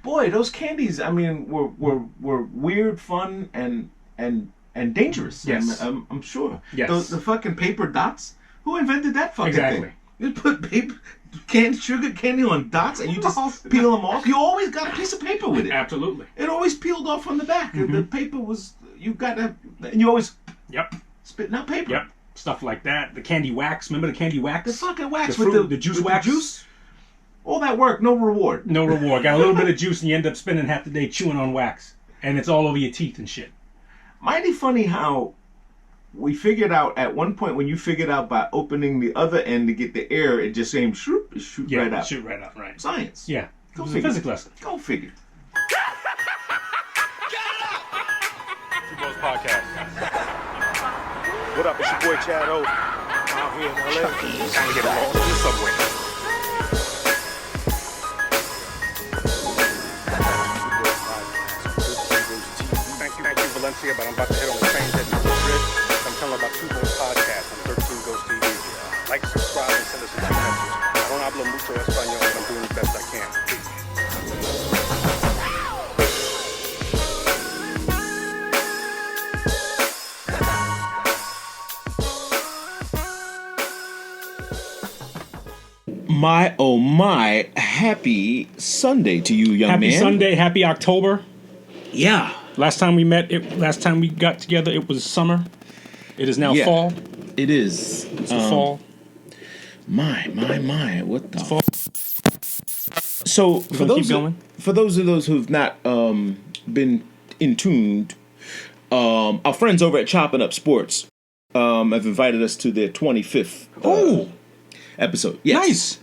boy, those candies, I mean, were weird, fun, and dangerous. Yes. I'm sure. Yes. The fucking paper dots. Who invented that fucking Exactly. thing? You put sugar candy on dots and you just peel them off. You always got a piece of paper with it. Absolutely. It always peeled off from the back. And the paper was, you got to, and you always spitting out paper. Yep. Stuff like that. The candy wax. Remember the candy wax? The fucking wax the with fruit, the juice wax. The juice. All that work, no reward. No reward. Got a little bit of juice and you end up spending half the day chewing on wax. And it's all over your teeth and shit. Mighty funny how we figured out at one point when you figured out by opening the other end to get the air, it just aimed shoot right out. Shoot right out, right. Science. Yeah. Go It was figure. a physics lesson. Go figure. Two Bros Podcast. What up, it's your boy Chad O. Out here in LA. Trying to get lost in the subway. Thank you, Valencia, but I'm about to head on the train heading to Madrid. I'm telling about Two Bros Podcast on 13 Ghost TV. Like, subscribe, and send us a few messages. I don't hablo mucho español, but I'm doing the best I can. Peace. My, oh my, happy Sunday to you, young man. Happy Sunday. Happy October. Yeah. Last time we got together, it was summer. It is now fall. It is. It's the fall. My, what the Fall. So keep going? for those who've not been in tuned, our friends over at Chopping Up Sports have invited us to their 25th episode. Yes. Nice.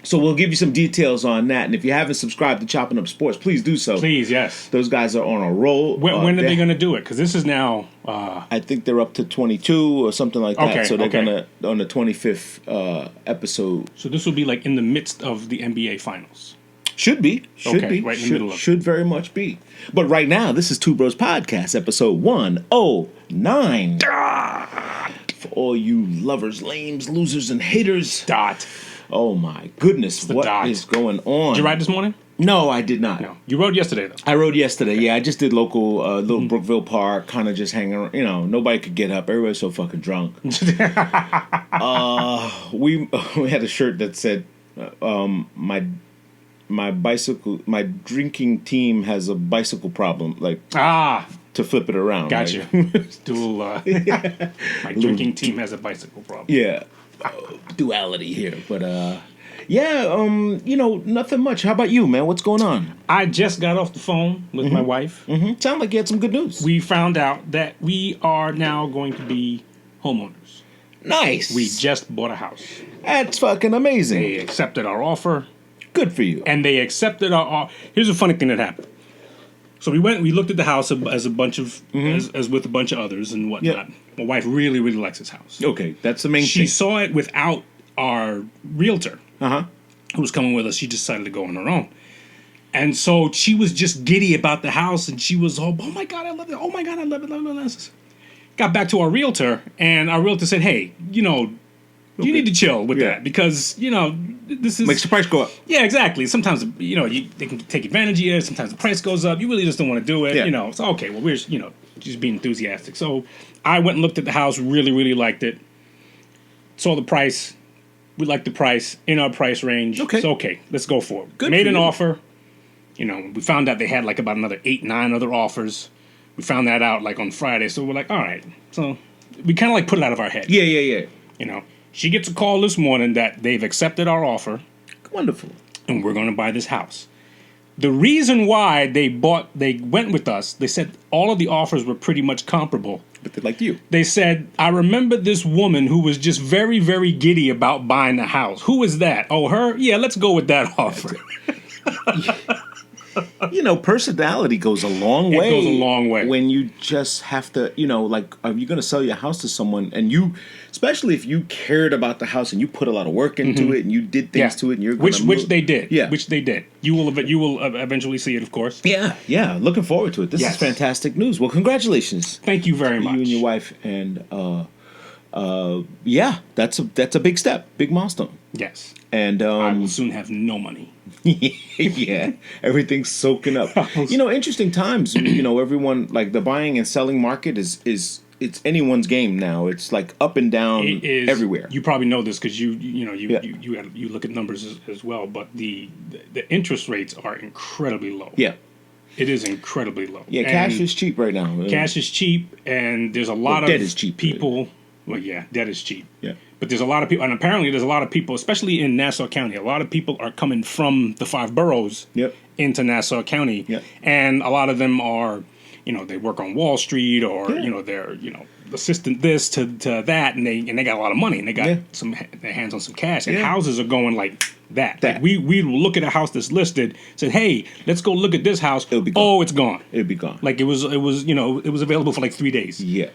So we'll give you some details on that, and if you haven't subscribed to Chopping Up Sports, please do so. Please, yes. Those guys are on a roll. When are they going to do it? Because this is now... I think they're up to 22 or something like that. Okay, So they're okay. gonna on the 25th episode. So this will be like in the midst of the NBA Finals. Should be. Okay, right in the middle of it. Should very much be. But right now, this is Two Bros Podcast, episode 109. For all you lovers, lames, losers, and haters. Dot. Oh my goodness, what is dot. going on? Did you ride this morning? No, I did not. No. You rode yesterday, though. I rode yesterday. Yeah, I just did local, little Brookville Park, kind of just hanging around. You know, nobody could get up. Everybody's so fucking drunk. We had a shirt that said, my bicycle, my drinking team has a bicycle problem. Like, to flip it around. Got like, you. Dual, my drinking team has a bicycle problem. Yeah, duality here. But nothing much. How about you, man? What's going on? I just got off the phone with my wife. Sound like you had some good news. We found out that we are now going to be homeowners. Nice. We just bought a house. That's fucking amazing. They accepted our offer. Good for you. And they accepted our. Here's a funny thing that happened. So we looked at the house as a bunch of, as with a bunch of others and whatnot. Yep. My wife really, really likes this house. Okay, that's the main She thing. saw it without our realtor, who was coming with us. She decided to go on her own. And so she was just giddy about the house, and she was all, oh my God, I love it. Oh my God, I love it. Got back to our realtor, and our realtor said, hey, you need to chill with that because, this is... Makes the price go up. Yeah, exactly. Sometimes, they can take advantage of you. Sometimes the price goes up. You really just don't want to do it. Yeah. So, okay, well, we're, just being enthusiastic. So I went and looked at the house, really, really liked it. Saw the price. We liked the price in our price range. Okay. So, okay, let's go for it. Good Made for an you. offer. We found out they had like about another 8, 9 other offers. We found that out like on Friday. So we're like, all right. So we kind of like put it out of our head. Yeah. She gets a call this morning that they've accepted our offer. Wonderful. And we're going to buy this house. The reason why they went with us, they said all of the offers were pretty much comparable. But they like you. They said, I remember this woman who was just very, very giddy about buying the house. Who is that? Oh, her? Yeah, let's go with that offer. Personality goes a long way. It goes a long way. When you just have to, are you going to sell your house to someone? And you, especially if you cared about the house and you put a lot of work into it and you did things to it and you're going to Which they did. Yeah. Which they did. You will eventually see it, of course. Yeah. Looking forward to it. This is fantastic news. Well, congratulations. Thank you very much. You and your wife. And, that's a big step. Big milestone. Yes. And I will soon have no money. yeah, everything's soaking up. Interesting times. Everyone, like, the buying and selling market is it's anyone's game now. It's like up and down It is everywhere. You probably know this because you look at numbers as well. But the interest rates are incredibly low. Yeah. It is incredibly low. Yeah, cash is cheap right now. Cash is cheap, and there's a lot debt of is cheap. people. Well, yeah, debt is cheap. Yeah. But there's a lot of people, and apparently there's a lot of people, especially in Nassau County. A lot of people are coming from the 5 boroughs Yep. into Nassau County, Yep. and a lot of them are, they work on Wall Street, or Yeah. they're assistant this to that, and they got a lot of money, and they got Yeah. their hands on some cash, and Yeah. houses are going like that. Like we look at a house that's listed, said, hey, let's go look at this house. It'll be gone. Oh, it's gone. It'd be gone. Like it was available for like 3 days. Yeah.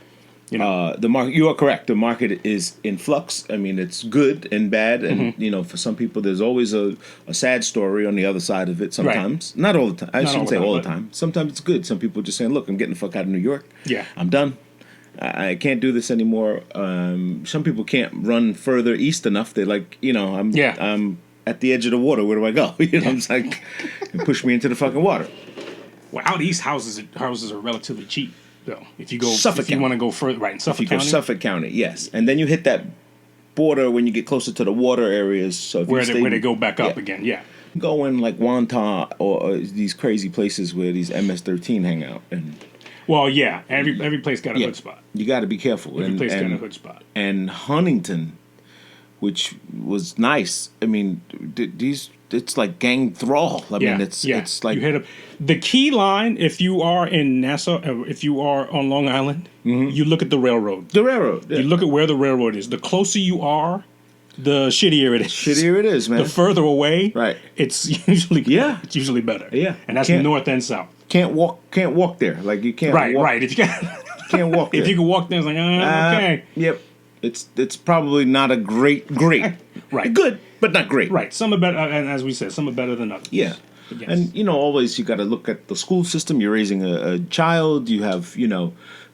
know. The market. You are correct. The market is in flux. I mean, it's good and bad, and for some people, there's always a sad story on the other side of it. Sometimes, not all the time. I shouldn't say all the time. Sometimes it's good. Some people are just saying, "Look, I'm getting the fuck out of New York. Yeah, I'm done. I can't do this anymore." Some people can't run further east enough. They're like, I'm at the edge of the water. Where do I go? It's like, push me into the fucking water. Well, out east houses are relatively cheap. though. If you go, Suffolk if you want to go further, right in Suffolk County. Suffolk County, yes, and then you hit that border when you get closer to the water areas. So if where they go back up again, yeah. Go in like Wantagh or these crazy places where these MS-13 hang out, and well, yeah, every place got a hood spot. You got to be careful. Every place got a hood spot. And Huntington, which was nice. I mean, it's like gang thrall. I mean, it's like you hit up the key line. If you are in Nassau, if you are on Long Island, you look at the railroad. The railroad. Yeah. You look at where the railroad is. The closer you are, the shittier it is. Shittier it is, man. The further away, right? It's usually better. Yeah, and that's north and south. Can't walk there. Like you can't. Right. If you can't walk there. If you can walk there, it's like okay. Yep. It's probably not a great. Right. Good, but not great. Right. Some are better, and as we said, some are better than others. Yeah. Yes. And always you got to look at the school system. You're raising a child. You have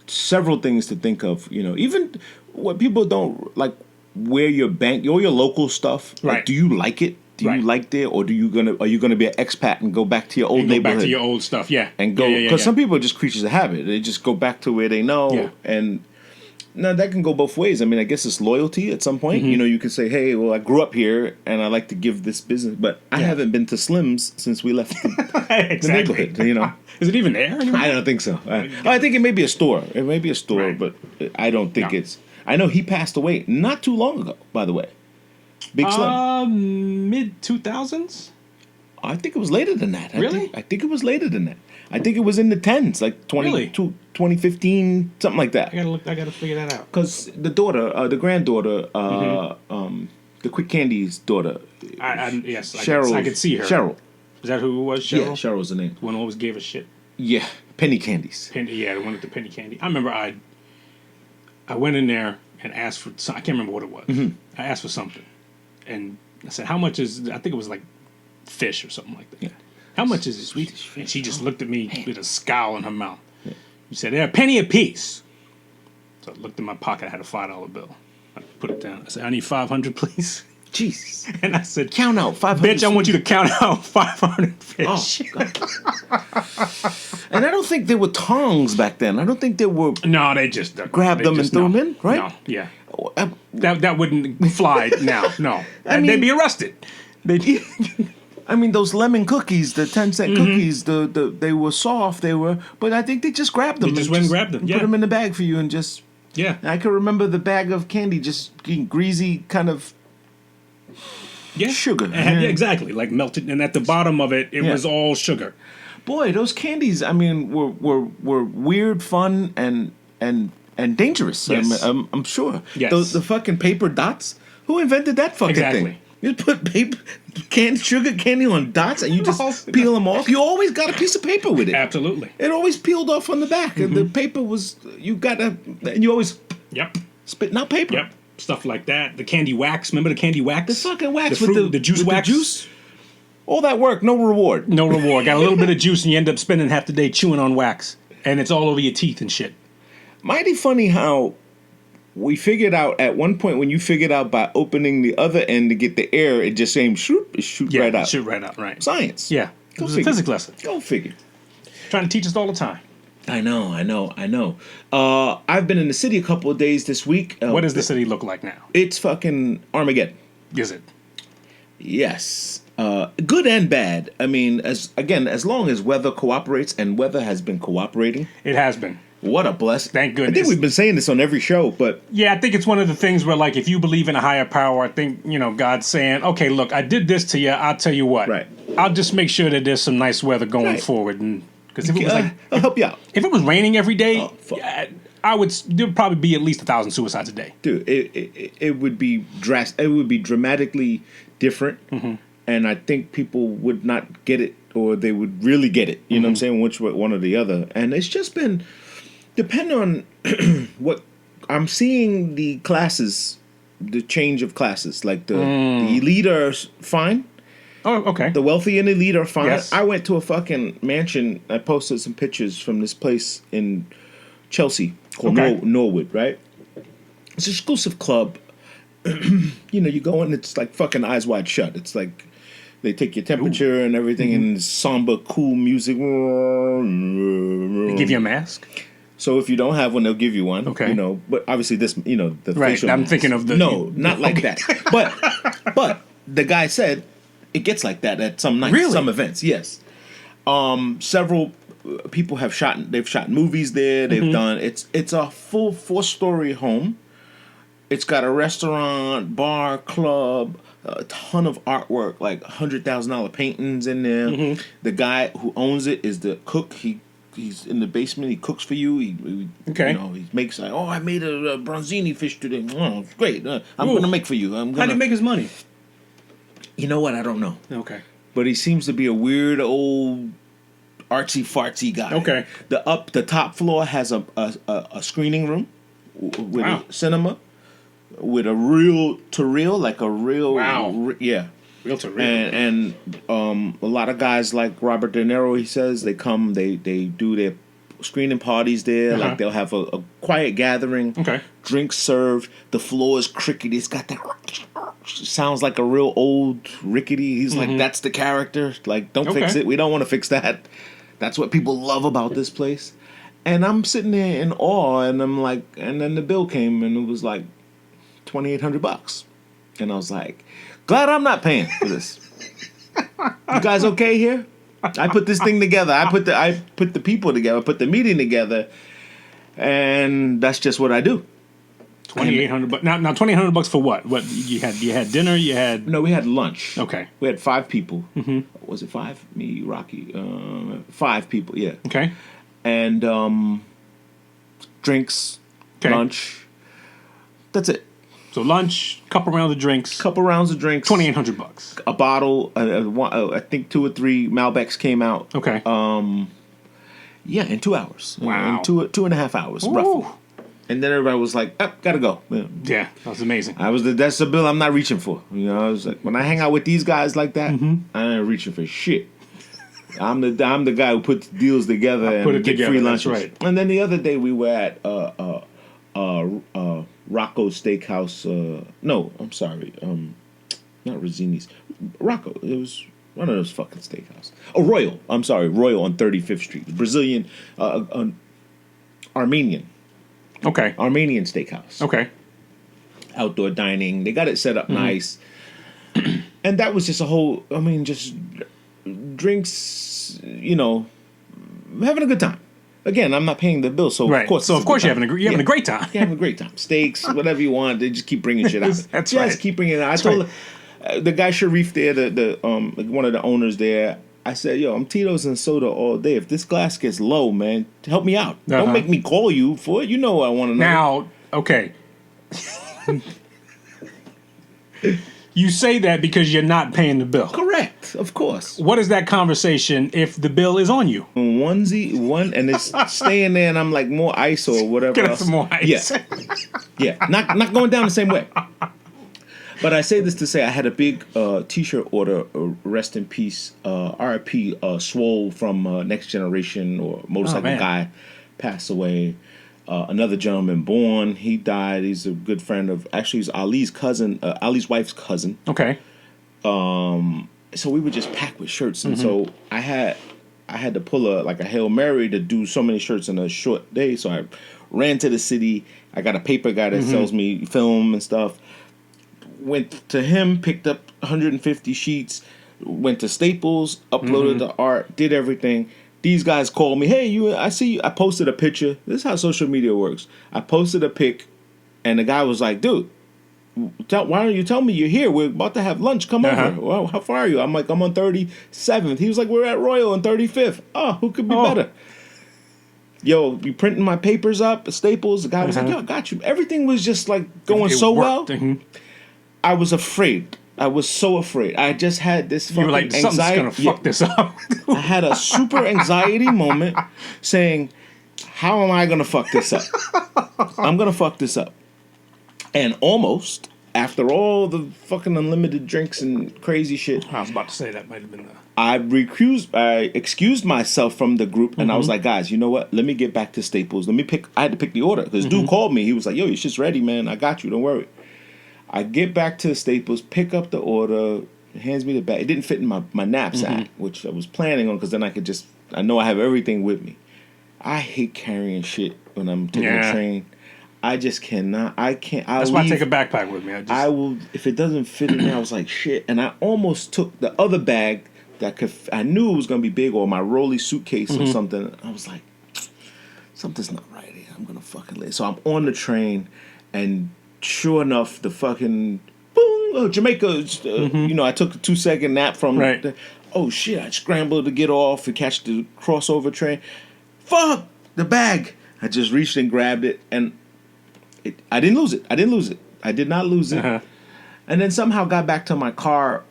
several things to think of. Even what people don't like, where your bank or your local stuff. Right. Like, do you like it? Do you like there, or are you gonna be an expat and go back to your old neighborhood? Go back to your old stuff, yeah. And go because some people are just creatures of habit. They just go back to where they know, and now that can go both ways. I mean, I guess it's loyalty at some point. You can say, "Hey, well, I grew up here, and I like to give this business," but I haven't been to Slim's since we left the neighborhood. Is it even there anymore? I don't think so. I think it may be a store. It may be a store, Right. but I don't think it's. I know he passed away not too long ago. By the way, Big Slim. Mid 2000s. I think it was later than that. Really? I think it was later than that. I think it was in the 10s, like 2015, something like that. I gotta figure that out. Because the daughter, the granddaughter, the Quick Candy's daughter, yes, Cheryl. I could see her. Cheryl. Is that who it was? Cheryl? Yeah, Cheryl was the name. The one who always gave a shit. Yeah, Penny Candies. The one with the penny candy. I remember I went in there and asked for. I can't remember what it was. I asked for something, and I said, "How much is?" I think it was like fish or something like that. Yeah. How much is it, sweet? And she just looked at me with a scowl in her mouth. Yeah. She said, "They're a penny a piece." So I looked in my pocket. I had a $5 bill. I put it down. I said, "I need 500, please." Jesus. And I said, "Count out 500." Bitch, I want you to count out 500 fish. And I don't think there were tongs back then. I don't think there were. No, they just grabbed them and threw them in, right? No, yeah. That wouldn't fly now. No, they'd be arrested. I mean, those lemon cookies, the 10-cent cookies, they were soft. But I think they just grabbed them. They just went and grabbed them. Put them in the bag for you and just. Yeah. I can remember the bag of candy just getting greasy, kind of. Yeah. Sugar. Yeah, exactly. Like melted, and at the bottom of it was all sugar. Boy, those candies, I mean, were weird, fun, and dangerous. Yes. I'm sure. Yes. The fucking paper dots. Who invented that fucking thing? You put sugar candy on dots and you just peel them off. You always got a piece of paper with it. Absolutely. It always peeled off on the back. And the paper was, and you always spitting out paper. Yep. Stuff like that. The candy wax. Remember the candy wax? The fucking wax the fruit, the juice wax. The juice. All that work, no reward. No reward. Got a little bit of juice and you end up spending half the day chewing on wax. And it's all over your teeth and shit. Mighty funny how we figured out at one point when you figured out by opening the other end to get the air, it just saying shoot right out. Shoot right out, right. Science. Yeah. It was a physics lesson. Go figure. Trying to teach us all the time. I know. I've been in the city a couple of days this week. What does the city look like now? It's fucking Armageddon. Is it? Yes. Good and bad. I mean, as long as weather cooperates, and weather has been cooperating. It has been. What a blessing. Thank goodness. I think we've been saying this on every show, but... Yeah, I think it's one of the things where, like, if you believe in a higher power, I think, God's saying, okay, look, I did this to you, I'll tell you what. Right. I'll just make sure that there's some nice weather going forward. And because if it was I'll help you out. If it was raining every day, fuck. there'd probably be at least 1,000 suicides a day. Dude, it would be it would be dramatically different, and I think people would not get it, or they would really get it. You know what I'm saying? Which one or the other. And it's just been, depending on what I'm seeing, the classes, the change of classes. Like the elite are fine. Oh, okay. The wealthy and elite are fine. Yes. I went to a fucking mansion. I posted some pictures from this place in Chelsea called Norwood, right? It's an exclusive club. You go in, it's like fucking eyes wide shut. It's like they take your temperature and everything, and it's somber, cool music. They give you a mask? So if you don't have one, they'll give you one. Okay. But obviously this, the right. facial I'm mask. thinking of the... No, not like that. But the guy said it gets like that at some nights, Really? some events. Yes. Several people have shot. They've shot movies there. They've done. It's a full 4-story home. It's got a restaurant, bar, club, a ton of artwork, like $100,000 paintings in there. The guy who owns it is the cook. He's in the basement. He cooks for you. He makes like, I made a bronzini fish today. Oh, it's great. I'm gonna make for you. How do you make his money? You know what? I don't know. Okay. But he seems to be a weird old artsy fartsy guy. Okay. The top floor has a screening room with a cinema with a reel to reel, like a real Real to real. and a lot of guys like Robert De Niro, he says, they come, they do their screening parties there. Like they'll have a quiet gathering. Okay. Drinks served. The floor is crickety. It's got that sounds like a real old rickety. He's like, that's the character. Like, don't fix it. We don't want to fix that. That's what people love about this place. And I'm sitting there in awe, and I'm like, and then the bill came, and it was like $2,800. And I was like, glad I'm not paying for this. You guys okay here? I put this thing together. I put the people together. Put the meeting together, and that's just what I do. $2,800. Now $2,800 for what? What you had dinner? You had No, we had lunch. Okay. We had 5 people. Was it 5? Me, Rocky. 5 people. Yeah. Okay. And drinks, lunch. That's it. So lunch, couple rounds of drinks, Couple rounds of drinks. $2,800. A bottle. I think 2 or 3 Malbecs came out. Okay. Yeah, in 2 hours. Wow. In 2.5 hours, roughly. And then everybody was like, gotta go. Yeah, that was amazing. That's the bill I'm not reaching for. I was like, when I hang out with these guys like that, I ain't reaching for shit. I'm the guy who puts deals together and get free lunches. That's right. And then the other day we were at Rocco Steakhouse. No, I'm sorry. Not Rosini's. Rocco. It was one of those fucking steakhouse. Oh, Royal. I'm sorry, Royal on 35th Street. Brazilian, Armenian. Okay. Armenian steakhouse. Okay. Outdoor dining. They got it set up nice. And that was just a whole, just drinks, having a good time. Again, I'm not paying the bill, so right. of course. So of course you're having a great time. You're having a great time. Steaks, whatever you want. They just keep bringing shit out. That's just right. keep bringing it out. I told the guy Sharif there, the one of the owners there. I said, yo, I'm Tito's and soda all day. If this glass gets low, man, help me out. Don't make me call you for it. You know what I want to know. Now, okay. You say that because you're not paying the bill. Correct, of course. What is that conversation if the bill is on you? One, and it's staying there, and I'm like, more ice or whatever. Get us else. some more ice. Yeah, not going down the same way. But I say this to say I had a big T-shirt order. Rest in peace, R.I.P. Swole from Next Generation or Motorcycle Guy passed away. Another gentleman, Born, he died. He's a good friend of, actually, he's Ali's cousin, Ali's wife's cousin. Okay. So we were just packed with shirts, and so I had to pull a Hail Mary to do so many shirts in a short day. So I ran to the city. I got a paper guy that sells me film and stuff. Went to him, picked up 150 sheets. Went to Staples, uploaded the art, did everything. These guys called me. Hey, I see you. I posted a picture. This is how social media works. I posted a pic, and the guy was like, "Dude, why don't you tell me you're here? We're about to have lunch. Come over. Well, how far are you?" I'm like, "I'm on 37th." He was like, "We're at Royal on 35th." Oh, who could be better? Yo, you printing my papers up at Staples? The guy was like, "Yo, I got you." Everything was just like going so well. I was afraid. I was so afraid. I just had this fucking you were like, something's anxiety. gonna fuck this up. I had a super anxiety moment saying, how am I gonna fuck this up? I'm gonna fuck this up. And almost, after all the fucking unlimited drinks and crazy shit, I was about to say that might have been the... I excused myself from the group, and I was like, guys, you know what? Let me get back to Staples. I had to pick the order, because dude called me. He was like, yo, your shit's ready, man. I got you. Don't worry. I get back to Staples, pick up the order, hands me the bag. It didn't fit in my knapsack, which I was planning on, because then I know I have everything with me. I hate carrying shit when I'm taking a train. I just cannot. That's why I take a backpack with me. I will, if it doesn't fit in there, I was like, shit. And I almost took the other bag I knew it was going to be big, or my rolly suitcase or something. I was like, something's not right here. I'm going to fucking lay. So I'm on the train, and sure enough, the fucking boom, Jamaica. I took a 2-second nap from. Right. Oh shit! I scrambled to get off and catch the crossover train. Fuck the bag! I just reached and grabbed it, and I didn't lose it. I did not lose it. And then somehow got back to my car.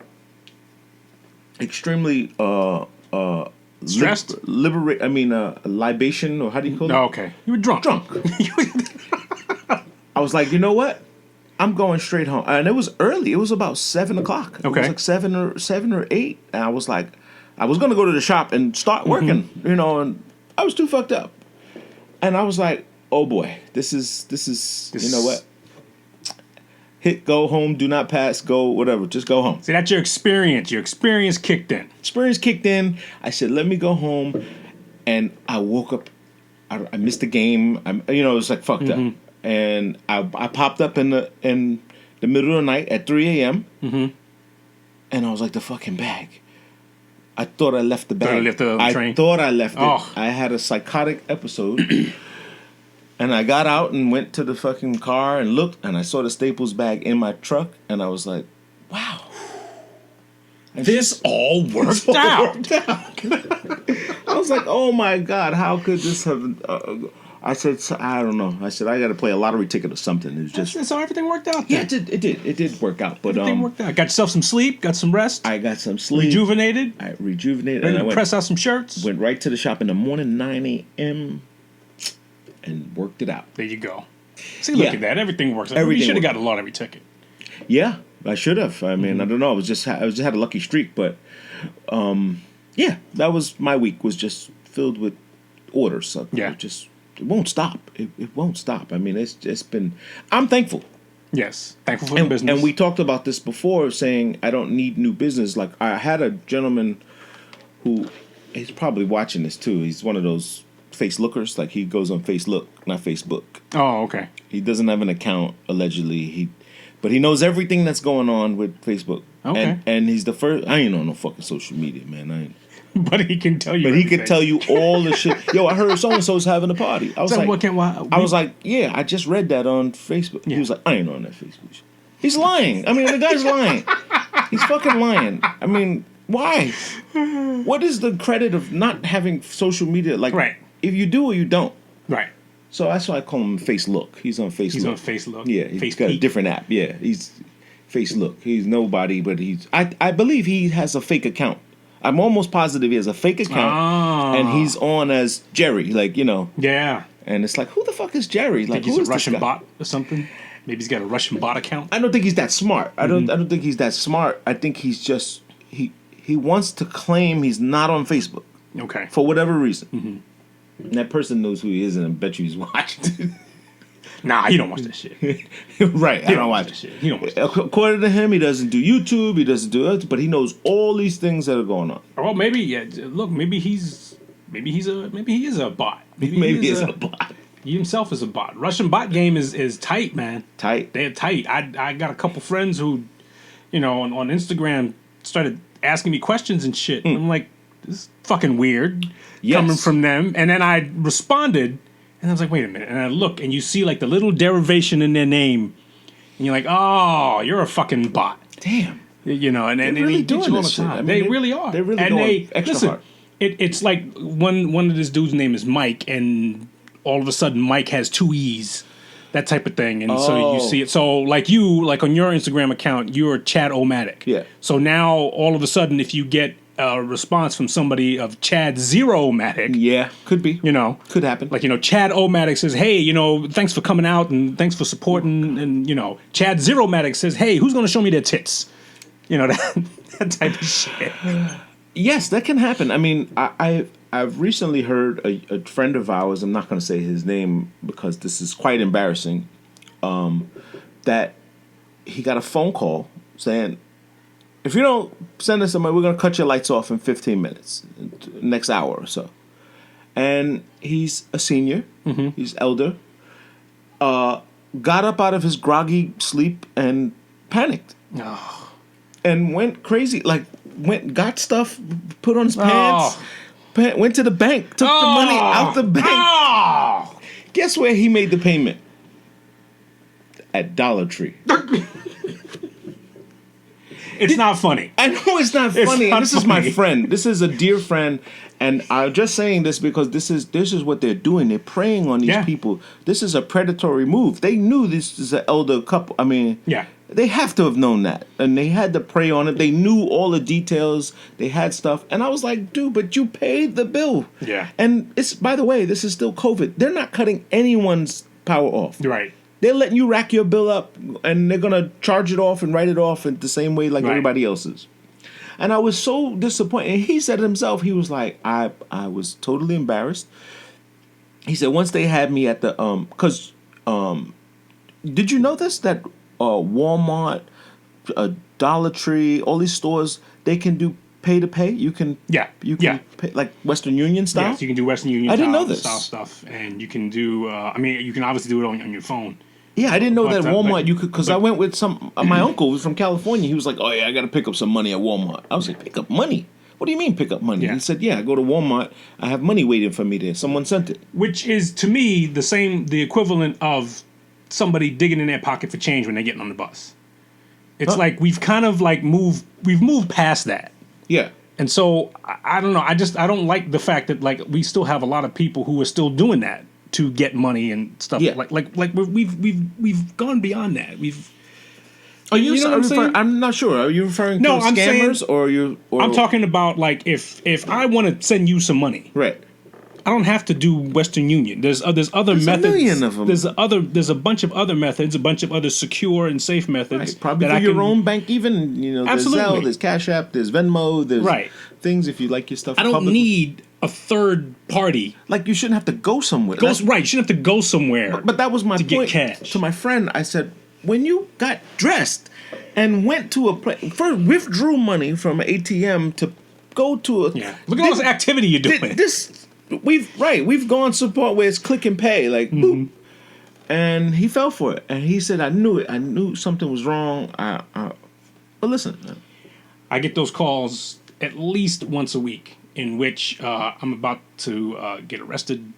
Extremely stressed. Libation, or how do you call it? Oh, okay. You were drunk. I was like, you know what? I'm going straight home, and it was early. It was about 7 o'clock. Okay. It was like 7 or 8, and I was like, I was gonna go to the shop and start working, and I was too fucked up, and I was like, oh boy, this is you know what? Hit go home, do not pass, go whatever, just go home. See, that's your experience. Your experience kicked in. I said, let me go home, and I woke up. I missed the game. It was like fucked up. And I popped up in the middle of the night at 3 a.m. And I was like, the fucking bag. I thought I left the bag. I thought I left it. I had a psychotic episode. And I got out and went to the fucking car and looked, and I saw the Staples bag in my truck, and I was like, wow. And this all worked out. I was like, oh my God, how could this have... I said, I don't know. I said, I got to play a lottery ticket or something. It was just... So everything worked out then. Yeah, it did work out. But everything worked out. Got yourself some sleep, got some rest. I got some sleep. Rejuvenated. I rejuvenated. Ready to press out some shirts. Went right to the shop in the morning, 9 a.m., and worked it out. There you go. See, look at that. Everything works. You should have got a lottery ticket. Yeah, I should have. I mean, I don't know. I just had a lucky streak, but yeah, that was my week. Was just filled with orders. So it won't stop. It won't stop. I mean, it's just been. I'm thankful. Yes, thankful for the business. And we talked about this before, saying I don't need new business. Like I had a gentleman who, he's probably watching this too. He's one of those face lookers. Like he goes on Facebook, not Facebook. Oh, okay. He doesn't have an account allegedly. But he knows everything that's going on with Facebook. Okay. And he's the first. I ain't on no fucking social media, man. I ain't. But he can tell you. But he can tell you all the shit. Yo, I heard so and so's having a party. I was like, yeah, I just read that on Facebook. Yeah. He was like, I ain't on that Facebook shit. He's lying. I mean, the guy's lying. He's fucking lying. I mean, why? What is the credit of not having social media? Like, right. If you do or you don't. Right. So that's why I call him Face Look. He's on Facebook. He's on Facebook. Yeah, he's got a different app. Yeah, he's Face Look. He's nobody, but I believe he has a fake account. I'm almost positive he has a fake account, and he's on as Jerry, like, Yeah. And it's like, who the fuck is Jerry? Like, he's a Russian bot or something. Maybe he's got a Russian bot account. I don't think he's that smart. I don't think he's that smart. I think he's just he wants to claim he's not on Facebook. Okay. For whatever reason. And that person knows who he is, and I bet you he's watching. Nah, he don't watch that shit. Right, I don't watch that it. shit. He don't watch that. According to him, he doesn't do YouTube. He doesn't do it, but he knows all these things that are going on. Well, maybe look, maybe he is a bot. Maybe he is a bot. He himself is a bot. Russian bot game is tight, man. Tight. They're tight. I got a couple friends who, on Instagram started asking me questions and shit. I'm like, this is fucking weird coming from them. And then I responded, and I was like, wait a minute. And I look, and you see like the little derivation in their name, and you're like, oh, you're a fucking bot. Damn. And They're really they do doing all the this shit. time. I mean, they really are. They're really and going extra listen, hard. It's like one of this dude's name is Mike, and all of a sudden Mike has 2 E's, that type of thing, and so you see it. So like on your Instagram account, you're Chad-O-Matic. Yeah. So now all of a sudden, if you get a response from somebody of Chad Zero-Matic, Yeah, could be. Could happen. like Chad-O-Matic says, hey, thanks for coming out and thanks for supporting, and Chad Zero-Matic says, hey, who's gonna show me their tits? That type of shit. Yes, that can happen. I mean, I've recently heard a friend of ours, I'm not going to say his name because this is quite embarrassing, that he got a phone call saying, if you don't send us some money, we're going to cut your lights off in 15 minutes, next hour or so. And he's a senior, he's elder, got up out of his groggy sleep and panicked. Oh. And went crazy, got stuff, put on his pants, went to the bank, took the money out the bank. Oh. Guess where he made the payment? At Dollar Tree. It's not funny. I know it's not funny. not And this is my funny. friend. This is a dear friend, and I'm just saying this because this is what they're doing. They're preying on these people. This is a predatory move. They knew this is an elder couple. I mean, Yeah. They have to have known that, and they had to prey on it. They knew all the details. They had stuff, and I was like, dude, but you paid the bill. Yeah. And it's, by the way, this is still COVID. They're not cutting anyone's power off. Right. They're letting you rack your bill up, and they're gonna charge it off and write it off in the same way like everybody else's. And I was so disappointed. And he said himself, he was like, I was totally embarrassed. He said once they had me at the did you know this that Walmart, Dollar Tree, all these stores, they can do pay to pay. You can pay, like Western Union style. Yes, you can do Western Union. I didn't know this style stuff, and you can do. You can obviously do it on your phone. Yeah, I didn't know that But, Walmart you could, because I went with my uncle was from California. He was like, "Oh yeah, I got to pick up some money at Walmart." I was like, "Pick up money? What do you mean pick up money?" Yeah. He said, "Yeah, I go to Walmart. I have money waiting for me there. Someone sent it." Which is to me the equivalent of somebody digging in their pocket for change when they're getting on the bus. It's like we've kind of like moved past that. Yeah. And so I don't know. I don't like the fact that like we still have a lot of people who are still doing that to get money and stuff. Yeah. Like we've gone beyond that. Are you? know what I'm saying? I'm not sure. Are you referring No, to I'm scammers saying- or you? Or, I'm talking about like if I want to send you some money, right. I don't have to do Western Union. There's other There's methods. a million of them. There's a bunch of other methods, a bunch of other secure and safe methods. Right. Probably that for I your can, own bank, even there's Absolutely. Zelle, there's Cash App, there's Venmo, there's Right. things if you like your stuff. I don't public. need a third party. Like you shouldn't have to go somewhere. Right, you shouldn't have to go somewhere. But that was my to get point cash. to my friend. I said, when you got dressed and went to a place, first withdrew money from an ATM to go to a Yeah, look at all this activity you're doing. We've gone support where it's click and pay, like boop. And he fell for it, and he said, "I knew it. I knew something was wrong." But listen, I get those calls at least once a week, in which I'm about to get arrested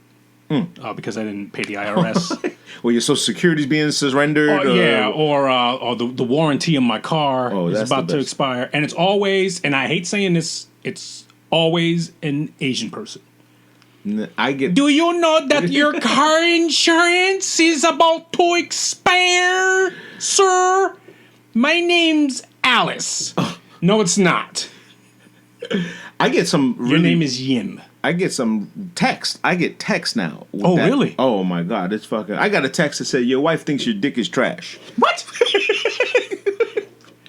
because I didn't pay the IRS. well, your Social Security's being surrendered. or the warranty of my car is that's about the to best. expire, and it's always, and I hate saying this, it's always an Asian person. I get. Do you know that your car insurance is about to expire, sir? My name's Alice. No, it's not. I get some. Your name is Yim. I get some text. I get text now. with Oh, really? Oh my god, it's fucking. I got a text that said your wife thinks your dick is trash. What?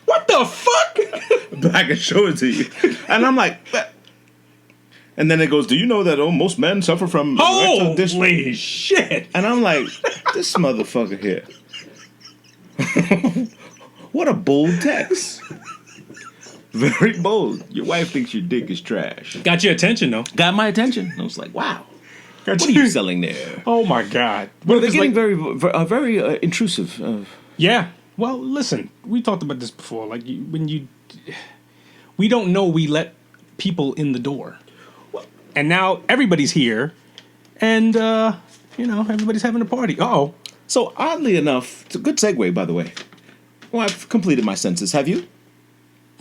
What the fuck? I can show it to you, and I'm like, And then it goes, do you know that most men suffer from erectile dysfunction? Holy shit! And I'm like, this motherfucker here. What a bold text. Very bold. Your wife thinks your dick is trash. Got your attention, though. Got my attention. I was like, wow. Got What are you selling there? Oh, my God. Well, they're It's getting like- very intrusive. Yeah. Well, listen, we talked about this before. Like, we don't know we let people in the door. And now everybody's here, and, everybody's having a party. Uh-oh. So, oddly enough, it's a good segue, by the way. Well, I've completed my census. Have you?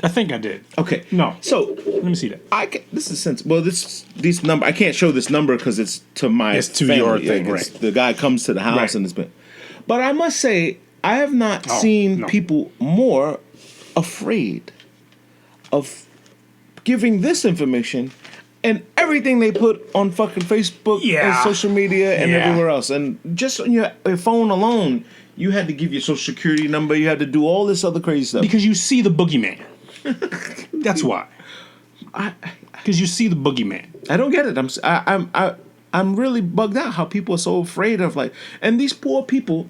I think I did. Okay. No. So, Let me see that. this is sense. Well, this number, I can't show this number because it's to my It's to family. your thing, It's- right. The guy comes to the house Right. and it's been. But I must say, I have not Oh, seen no. people more afraid of giving this information and everything they put on fucking Facebook and Yeah. social media and Yeah. everywhere else. And just on your phone alone, you had to give your social security number. You had to do all this other crazy stuff. Because you see the boogeyman. That's why. Because you see the boogeyman. I don't get it. I'm really bugged out how people are so afraid of and these poor people.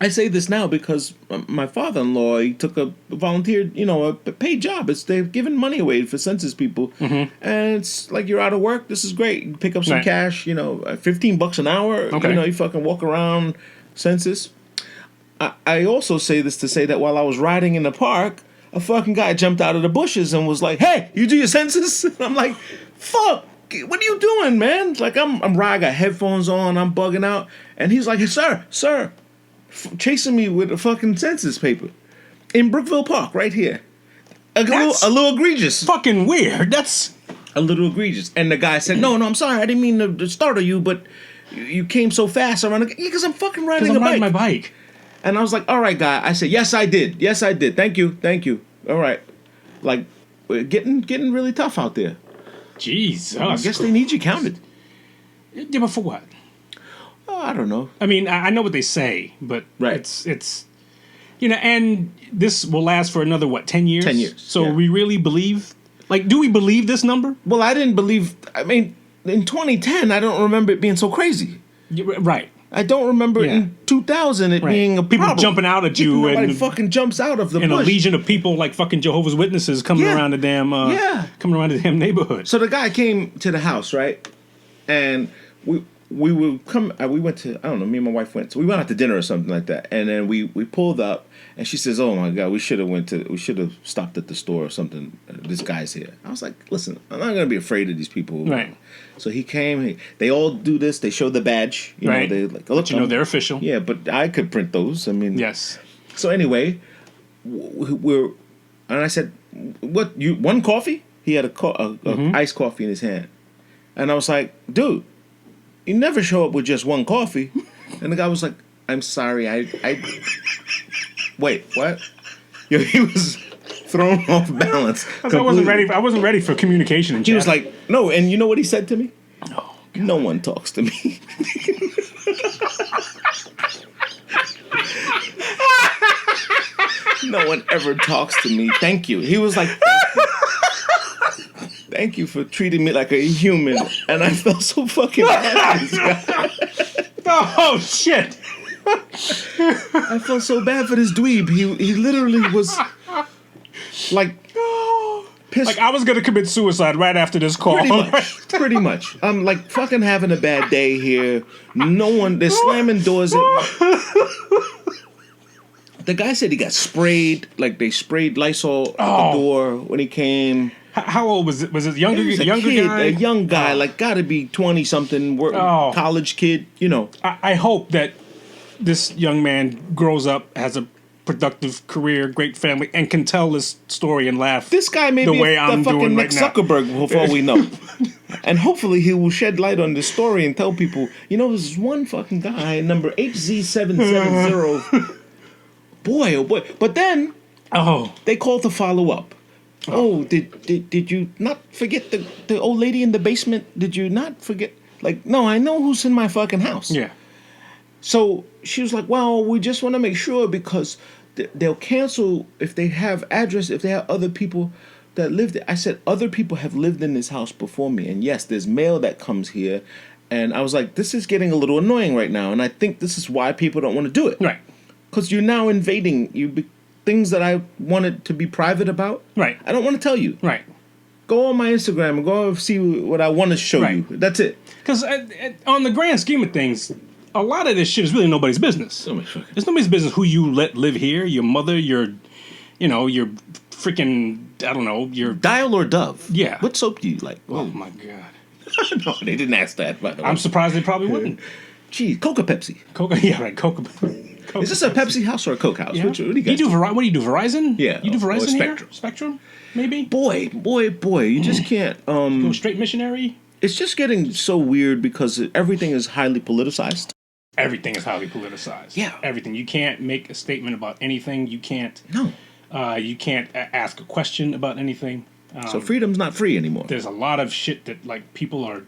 I say this now because my father-in-law, he took a volunteer, a paid job. They've given money away for census people, and it's like you're out of work. This is great. You pick up some Right. cash. $15 an hour. Okay. You fucking walk around census. I also say this to say that while I was riding in the park, a fucking guy jumped out of the bushes and was like, "Hey, you do your census?" And I'm like, "Fuck, what are you doing, man?" It's like I'm riding, I got headphones on, I'm bugging out, and he's like, "Hey, sir, chasing me with a fucking census paper in Brookville Park, right here." A little egregious. Fucking weird. That's... A little egregious. And the guy said, "No, I'm sorry, I didn't mean to startle you, but you came so fast around because I'm fucking riding Because a I'm riding bike." my bike. And I was like, "All right, guy." I said, "Yes, I did. Yes, I did. Thank you. All right." Like, getting really tough out there. Jesus. I guess they need you counted. Yeah, but for what? Oh, I don't know. I mean, I know what they say, but Right. it's and this will last for another, 10 years? 10 years, So yeah. we really believe... do we believe this number? Well, I didn't believe. I mean, in 2010, I don't remember it being so crazy. Right. I don't remember Yeah. in 2000 it Right. being a People problem. jumping out at you Nobody and- fucking jumps out of the And a bush. legion of people like fucking Jehovah's Witnesses coming Yeah. around the damn... Yeah. Coming around the damn neighborhood. So the guy came to the house, right? And we would come. We went to, I don't know. Me and my wife went. So we went out to dinner or something like that. And then we pulled up, and she says, "Oh my God, we should have stopped at the store or something. This guy's here." I was like, "Listen, I'm not gonna be afraid of these people." Right. So he came. They all do this. They show the badge. Right. They like, "Look, They're official. Yeah, but I could print those. I mean, Yes. So anyway, and I said, "What? You one coffee?" He had a iced coffee in his hand, and I was like, "Dude, you never show up with just one coffee." And the guy was like, "I'm sorry, I wait, what?" Yo, he was thrown off balance. I wasn't ready for communication. He was like, "No," and you know what he said to me? No one talks to me. No one ever talks to me. Thank you. He was like, "Thank you for treating me like a human." And I felt so fucking bad for this guy. "Oh shit!" I felt so bad for this dweeb. He literally was like pissed. Like I was gonna commit suicide right after this call. Pretty much. I'm like fucking having a bad day here. No one, they're slamming doors at me. The guy said he got sprayed, like they sprayed Lysol at the door when he came. How old was it? Was it younger? He was a Younger kid, guy? a young guy, like gotta be 20 something, college kid, I hope that this young man grows up, has a productive career, great family, and can tell this story and laugh. This guy may the be way the I'm fucking doing Nick right now. Zuckerberg before we know. And hopefully he will shed light on this story and tell people, there's one fucking guy, number HZ770. Boy, oh boy. But then they called to follow up. Oh, did you not forget the old lady in the basement? Did you not forget? Like, no, I know who's in my fucking house. Yeah. So she was like, "Well, we just want to make sure because they'll cancel if they have address, if they have other people that lived there. I said, other people have lived in this house before me. And yes, there's mail that comes here. And I was like, this is getting a little annoying right now. And I think this is why people don't want to do it. Right. Because you're now invading things that I wanted to be private about. Right. I don't want to tell you. Right. Go on my Instagram and go see what I want to show you. That's it. Because on the grand scheme of things, a lot of this shit is really nobody's business. It's nobody's business who you let live here. Your mother, your freaking, I don't know, your... Dial or Dove? Yeah. What soap do you like? Oh, my God. No, they didn't ask that, by the way. I'm surprised they probably wouldn't. Geez, Coca Pepsi. Coca, yeah, right, Coca. Is this a Pepsi house or a Coke house? Yeah. What do you guys what do you do, Verizon? Yeah. You do Verizon or here? Spectrum. Spectrum, maybe? Boy, you just can't... Go straight missionary? It's just getting so weird because everything is highly politicized. Everything is highly politicized. Yeah. Everything. You can't make a statement about anything. You can't... No. You can't ask a question about anything. So freedom's not free anymore. There's a lot of shit that like people are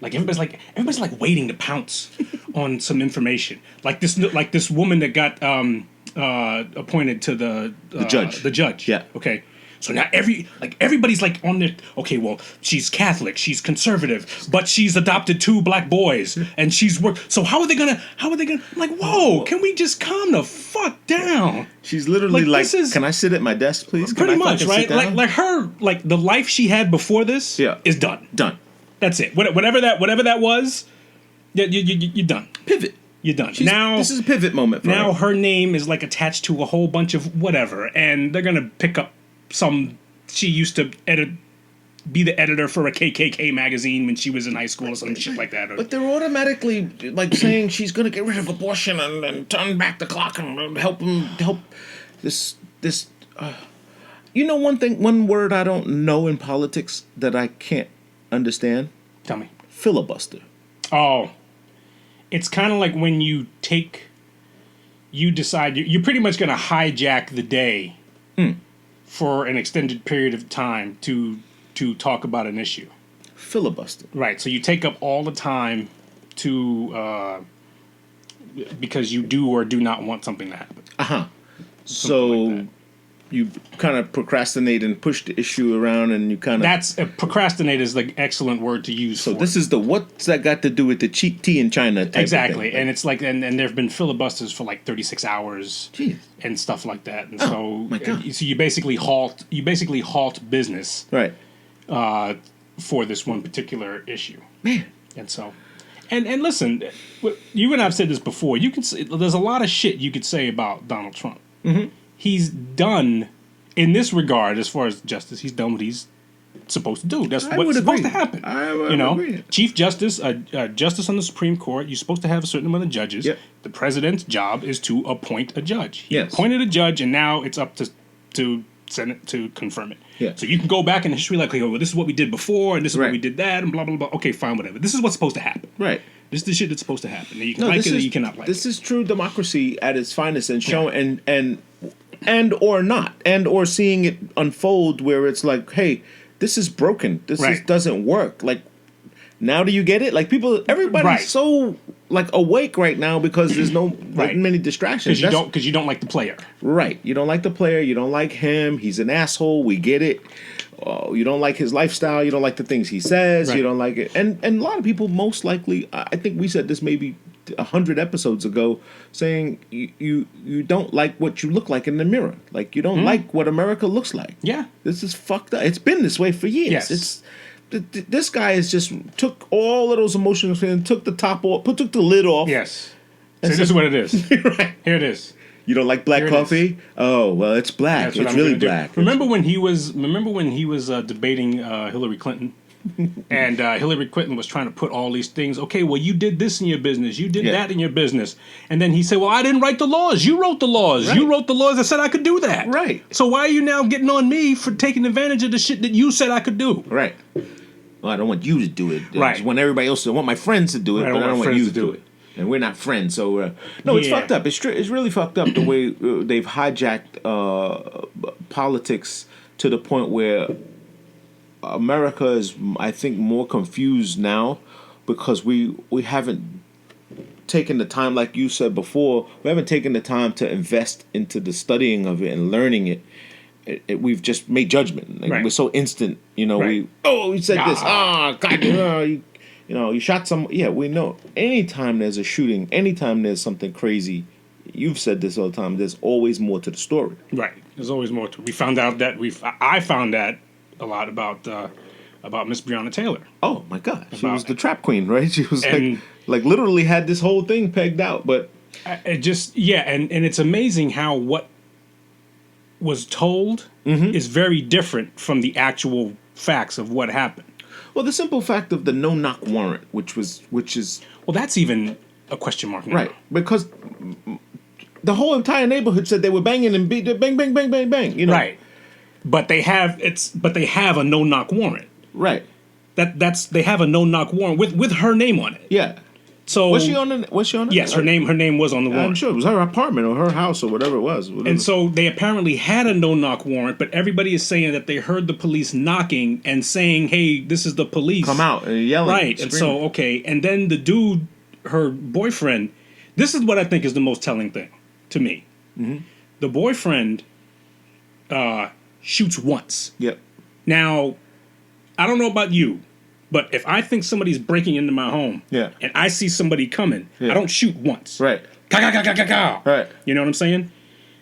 everybody's like waiting to pounce on some information. Like this woman that got appointed to the judge. The judge. Yeah. Okay. So now everybody's like on their okay. Well, she's Catholic, she's conservative, but she's adopted 2 black boys, and she's worked. So how are they gonna? I'm like, whoa! Can we just calm the fuck down? She's literally like, this is- can I sit at my desk, please? Pretty Can I much, fucking right? sit down? Like her, the life she had before this, is done. Done. That's it. Whatever that was, you're done. Pivot. You're done. This is a pivot moment for now her. her name is like attached to a whole bunch of whatever, and they're gonna pick up she used to be the editor for a KKK magazine when she was in high school or some shit like that. But they're automatically like saying she's going to get rid of abortion and turn back the clock and help this. You know one word I don't know in politics that I can't understand? Tell me. Filibuster. Oh, it's kind of like when you decide you're pretty much going to hijack the day for an extended period of time to talk about an issue. Filibuster. Right. So you take up all the time because you do or do not want something to happen. Uh-huh. So like you kind of procrastinate and push the issue around, and you kind of... procrastinate is the excellent word to use. So this is what's that got to do with the cheap tea in China type exactly. of thing. And it's like, and there have been filibusters for like 36 hours. Jeez. And stuff like that. And my God. so you basically halt business. Right. For this one particular issue. Man. And so, and listen, you and I've said this before. You can say, there's a lot of shit you could say about Donald Trump. Mm-hmm. He's done, in this regard, as far as justice, he's done what he's supposed to do. That's what's supposed to happen. I would agree. Chief Justice, justice on the Supreme Court, you're supposed to have a certain amount of judges. Yep. The president's job is to appoint a judge. He Yes. appointed a judge, and now it's up to Senate to confirm it. Yeah. So you can go back in history like, okay, well, this is what we did before, and this is what Right. we did that, and blah, blah, blah. Okay, fine, whatever. This is what's supposed to happen. Right. This is the shit that's supposed to happen. You can like it or you cannot like it. This is true democracy at its finest, and showing and or not, and or seeing it unfold where it's like, hey, this is broken. This doesn't work. Like, now do you get it? Like, everybody's so like awake right now because there's no many distractions. Because you don't like the player. Right. You don't like the player. You don't like him. He's an asshole. We get it. You don't like his lifestyle. You don't like the things he says. Right. You don't like it. And a lot of people, most likely, I think we said this maybe 100 episodes ago, saying you don't like what you look like in the mirror. Like, you don't like what America looks like. Yeah. This is fucked up. It's been this way for years. Yes. This guy has just took all of those emotions and took the top off, took the lid off. Yes. So this is what it is. Right. Here it is. You don't like black Here it coffee? Oh, well, it's black. That's what It's I'm really gonna do. black. Remember when he was debating Hillary Clinton? And Hillary Clinton was trying to put all these things. Okay, well, you did this in your business. You did that in your business. And then he said, well, I didn't write the laws. You wrote the laws. Right. You wrote the laws that said I could do that. Right. So why are you now getting on me for taking advantage of the shit that you said I could do? Right. Well, I don't want you to do it. I Right. just want everybody else to. I want my friends to do it, Right, but I don't want you to friends do it. And we're not friends, so no, it's Yeah. fucked up. It's really fucked up the way they've hijacked politics to the point where America is, I think, more confused now because we haven't taken the time, like you said before, we haven't taken the time to invest into the studying of it and learning it. we've just made judgment. Like, Right. we're so instant. You know, Right. we said this. Ah. God, you shot some. Yeah, we know. Anytime there's a shooting, anytime there's something crazy, you've said this all the time. There's always more to the story. Right. There's always more to it. We found out that I found out a lot about Miss Breonna Taylor. Oh my God, she About- was the trap queen, right? She was And- like literally had this whole thing pegged out. But It just and it's amazing how what was told is very different from the actual facts of what happened. well, the simple fact of the no knock warrant, which is Well, that's even a question mark now. right because the whole entire neighborhood said they were banging and bang bang bang bang bang. You know, Right. But they have a no knock warrant. right, They have a no knock warrant with her name on it. yeah. So Was she on it? Yes, her name was on the warrant. I'm sure it was her apartment or her house or whatever it was. And so they apparently had a no-knock warrant, but everybody is saying that they heard the police knocking and saying, "Hey, this is the police. come out and yelling, Right." And screaming. so, okay. And then the dude, her boyfriend, this is what I think is the most telling thing to me. Mm-hmm. The boyfriend shoots once. Yep. Now, I don't know about you, but if I think somebody's breaking into my home Yeah. and I see somebody coming, Yeah. I don't shoot once. Right. Ka, ka, ka, ka, ka, ka. Right. You know what I'm saying?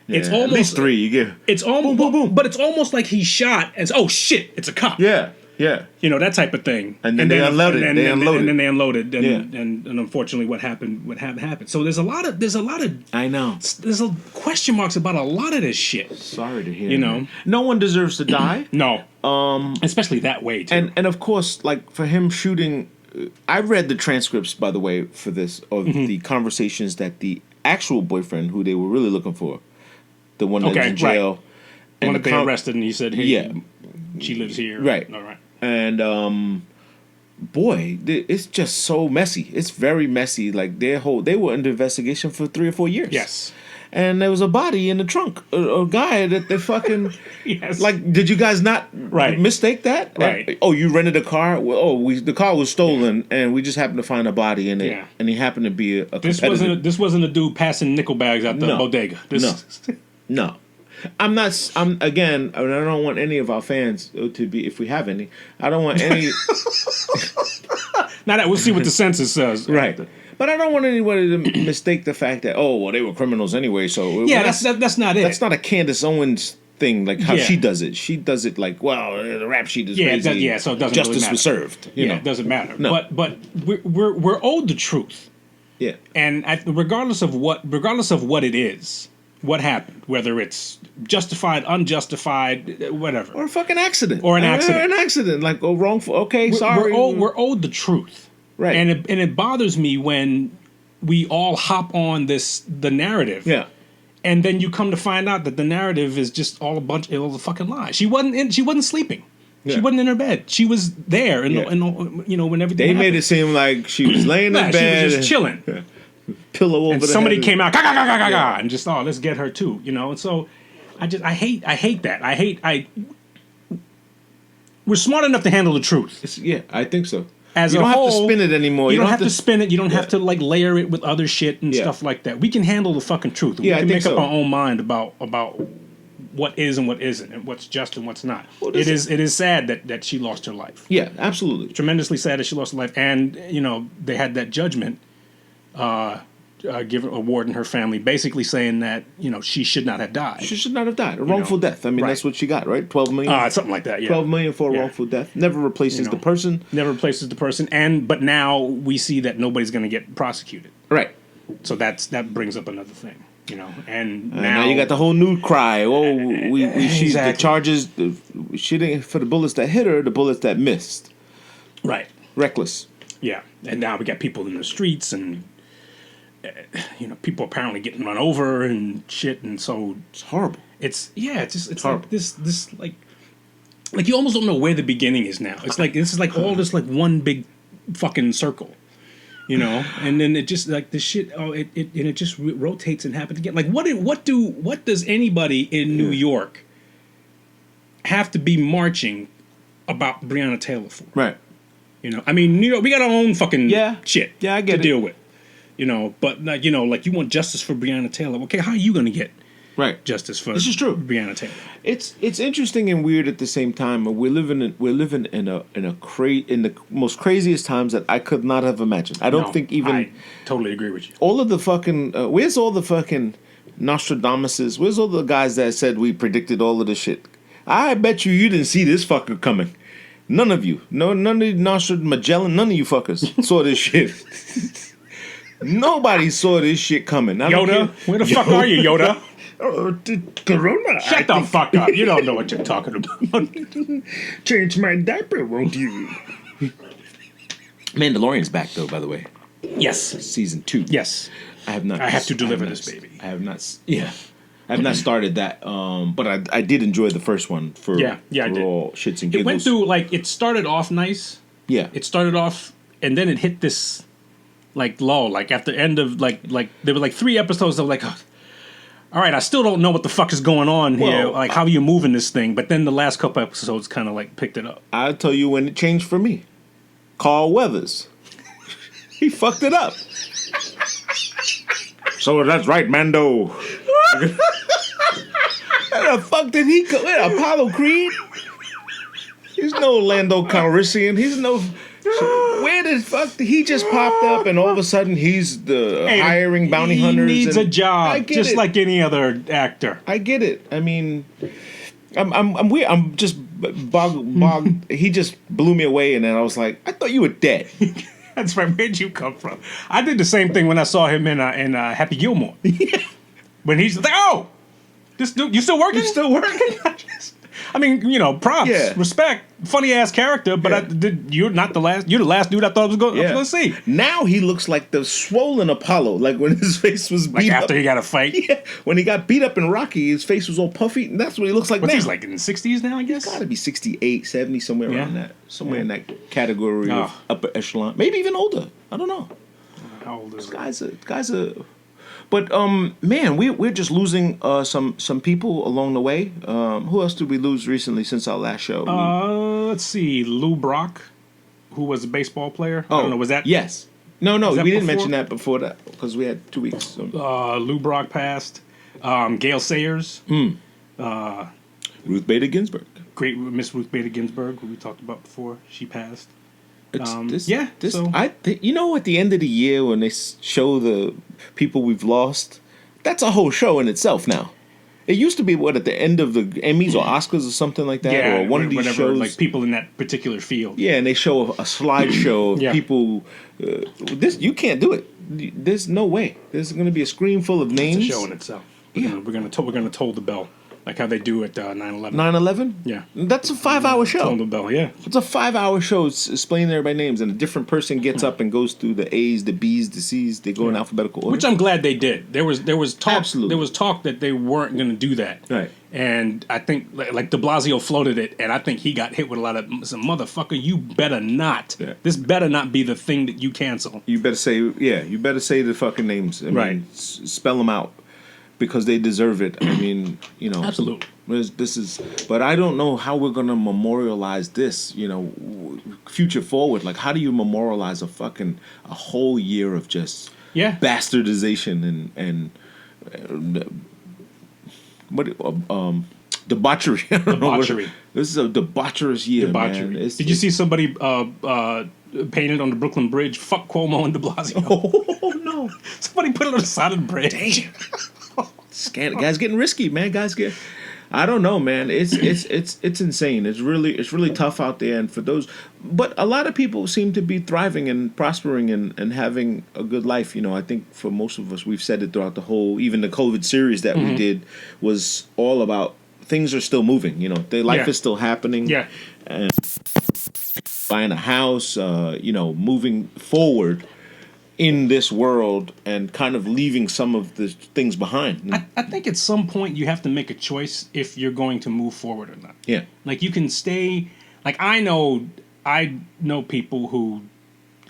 It's Yeah, almost at least 3. You get. It's almost, Boom, boom, boom. but it's almost like he shot and oh shit, it's a cop. Yeah. Yeah. You know that type of thing. And then they unloaded. And, They and unloaded. then they unloaded. And, Yeah. and unfortunately, what happened. So there's a lot of I know. there's a question marks about a lot of this shit. Sorry to hear. You know. man. No one deserves to die. No, especially that way too. And of course, like for him shooting, I read the transcripts, by the way, for this of Mm-hmm. the conversations that the actual boyfriend, who they were really looking for, the one that's Okay, in jail, right. One that they arrested, and he said, "Hey, Yeah. she lives here." Right. All right. and boy, it's just so messy. It's very messy. Like they were under investigation for 3 or 4 years. Yes. And there was a body in the trunk, a guy that they fucking Yes. like. Did you guys not Right. mistake that? Right. Oh, you rented a car. Well, the car was stolen, and we just happened to find a body in it. Yeah. And he happened to be a This competitor. wasn't a dude passing nickel bags out the No. bodega. No. I'm not. I'm again. I don't want any of our fans to be, if we have any. I don't want any. Now that we'll see what the census says. Right. But I don't want anybody to mistake the fact that they were criminals anyway. So Yeah, that's not it. that's not a Candace Owens thing. Like how Yeah. she does it. She does it like, the rap sheet is Yeah, it crazy. does- so it doesn't justice really matter. was served. You know. It doesn't matter. No. But we're owed the truth, Yeah. and regardless of what it is, what happened, whether it's justified, unjustified, whatever, Or a fucking accident. Or an accident. An accident. Like wrongful. Okay, sorry. we're owed the truth, Right. And it bothers me when we all hop on the narrative, Yeah. and then you come to find out that the narrative is just all it was a fucking lie. She wasn't sleeping. She Yeah. wasn't in her bed. She was there, and Yeah. when everything They made happened. it seem like she was laying in Nah, bed. she was just chilling. Pillow over And the somebody head. came out, "Ga, ga, ga, ga, ga, ga," Yeah. and just, let's get her too, And so I hate that. We're smart enough to handle the truth. Yeah, I think so. As you a don't have to whole, spin it anymore. You don't have to spin it. You don't have Yeah. to layer it with other shit and Yeah. stuff like that. We can handle the fucking truth. We Yeah, I can think make up so. our own mind about what is and what isn't, and what's just and what's not. Well, It this is sad that she lost her life. Yeah, absolutely. Tremendously sad that she lost her life, and they had that judgment awarding her family, basically saying that she should not have died. She should not have died. A wrongful death. I mean, right. that's what she got, right? 12 million. Something like that. Yeah, 12 million for a Yeah. wrongful death. Never replaces know. the person. Never replaces the person, but now we see that nobody's going to get prosecuted. Right. So that brings up another thing, and And now you got the whole new cry. She's the Exactly. charges. She didn't for the bullets that hit her, the bullets that missed. right, Reckless. yeah, and now we got people in the streets, and people apparently getting run over and shit, and so It's horrible. it's horrible. like this like you almost don't know where the beginning is now. It's like this is like all this like one big fucking circle. And then it just like the shit. It just rotates and happens again. Like what does anybody in New York have to be marching about Breonna Taylor for? Right. I mean, New York, we got our own fucking shit. Yeah, I get to it. deal with. But like you want justice for Breonna Taylor. Okay, how are you gonna get Right. justice for This is true. Breonna Taylor. It's interesting and weird at the same time. We're living in the most craziest times that I could not have imagined. I don't No, think even I totally agree with you. all of the fucking where's all the fucking Nostradamuses? Where's all the guys that said we predicted all of this shit? I bet you didn't see this fucker coming. None of you. No, none of Nostradamus, Magellan, none of you fuckers saw this shit. Nobody saw this shit coming. I don't Yoda, care. where the fuck are you, Yoda? Corona. Shut the fuck up. You don't know what you're talking about. Change my diaper, won't you? Mandalorian's back though, by the way. Yes. Season 2. Yes. I have not. I have to deliver have this not- baby. I have not. Yeah. I have not started that, but I did enjoy the first one for Yeah, I did. all shits and It giggles. went through, like, it started off nice. Yeah, It started off, and then it hit this, like, lull. Like, at the end of, like there were, like, 3 episodes of, like, all right, I still don't know what the fuck is going on here. Well, Like, how are you moving this thing? But then the last couple episodes kind of, like, picked it up. I'll tell you when it changed for me. Carl Weathers, he fucked it up. So that's right, Mando. How the fuck did he go? Wait, Apollo Creed? He's no Lando Calrissian. He's no. Where the fuck did he just popped up and all of a sudden he's the hiring bounty hunters? He needs and- a job, I get just it. like any other actor. I get it. I mean, I'm weird. I'm just bogged. He just blew me away, and then I was like, I thought you were dead. That's right. Where'd you come from? I did the same thing when I saw him in Happy Gilmore. When he's like, "Oh, this dude, you still working? You still working?" I mean, you know, props, Yeah. respect, funny ass character. But Yeah. you're not the last. You're the last dude I thought I was going to see. Now he looks like the swollen Apollo, like when his face was Like beat after up. he got a fight. Yeah, when he got beat up in Rocky, his face was all puffy, and that's what he looks like What's now. he's like in the 60s now? I guess. Gotta be 68, 70, somewhere Yeah. around that. Somewhere in that category of Oh. upper echelon. Maybe even older. I don't know. How old is he? Guys are. But man, we're just losing some people along the way. Who else did we lose recently since our last show? Let's see, Lou Brock, who was a baseball player. I don't know. Was that yes? No, was that we didn't before? mention that before that because we had 2 weeks. So. Lou Brock passed? Gail Sayers, Ruth Bader Ginsburg. great Miss Ruth Bader Ginsburg, who we talked about before. She passed. It's, yeah, so- you know, at the end of the year when they show the people we've lost, that's a whole show in itself now. It used to be at the end of the Emmys or Oscars or something like that, Yeah, or one of these whatever, shows. like people in that particular field. Yeah, and they show a slideshow of Yeah. people. This you can't do it. There's no way. There's going to be a screen full of names. It's a show in itself. We're gonna toll the bell like how they do at 9/11. 9/11. Yeah. That's a 5-hour show. Toll the bell. Yeah. It's a 5-hour show explaining everybody's names, and a different person gets up and goes through the A's, the B's, the C's. They go in alphabetical order. Which I'm glad they did. There was talk. Absolutely. There was talk that they weren't going to do that. Right. And I think like De Blasio floated it, and I think he got hit with a lot of some motherfucker. You better not. Yeah. This better not be the thing that you cancel. You better say, you better say the fucking names. I mean, Right. spell them out because they deserve it. I mean, Absolutely. This is, but I don't know how we're gonna memorialize this. Future forward. Like, how do you memorialize a whole year of just Yeah. bastardization and what debauchery? I don't know what- Debauchery. This is a debaucherous year, Debauchery. man. Did you see somebody painted on the Brooklyn Bridge? Fuck Cuomo and De Blasio. Oh no! Somebody put it on the side of the bridge. Guys getting risky, man. I don't know, man. It's insane. It's really tough out there, and for those, but a lot of people seem to be thriving and prospering and having a good life. I think for most of us, we've said it throughout the whole, even the COVID series that we did was all about things are still moving. Their life Yeah. is still happening. Yeah. And buying a house, moving forward in this world and kind of leaving some of the things behind. I think at some point you have to make a choice if you're going to move forward or not. Yeah. Like you can stay. Like I know people who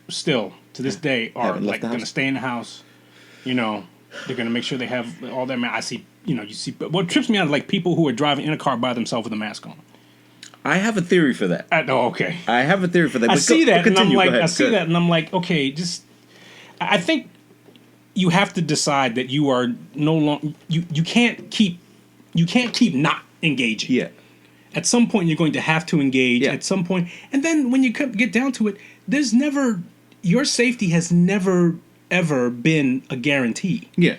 still to this day are Haven't left like the going to house. stay in the house. They're going to make sure they have all their. I see. You see. What trips me out is like people who are driving in a car by themselves with a mask on. I have a theory for that. Okay. I have a theory for that. I but see that, and I'm continue. Go like, ahead. I see Go that, ahead. and I'm like, okay, just. I think you have to decide that you are no longer you can't keep not engaging. Yeah. At some point, you're going to have to engage. Yeah. At some point, and then when you get down to it, there's never your safety has never ever been a guarantee. Yeah.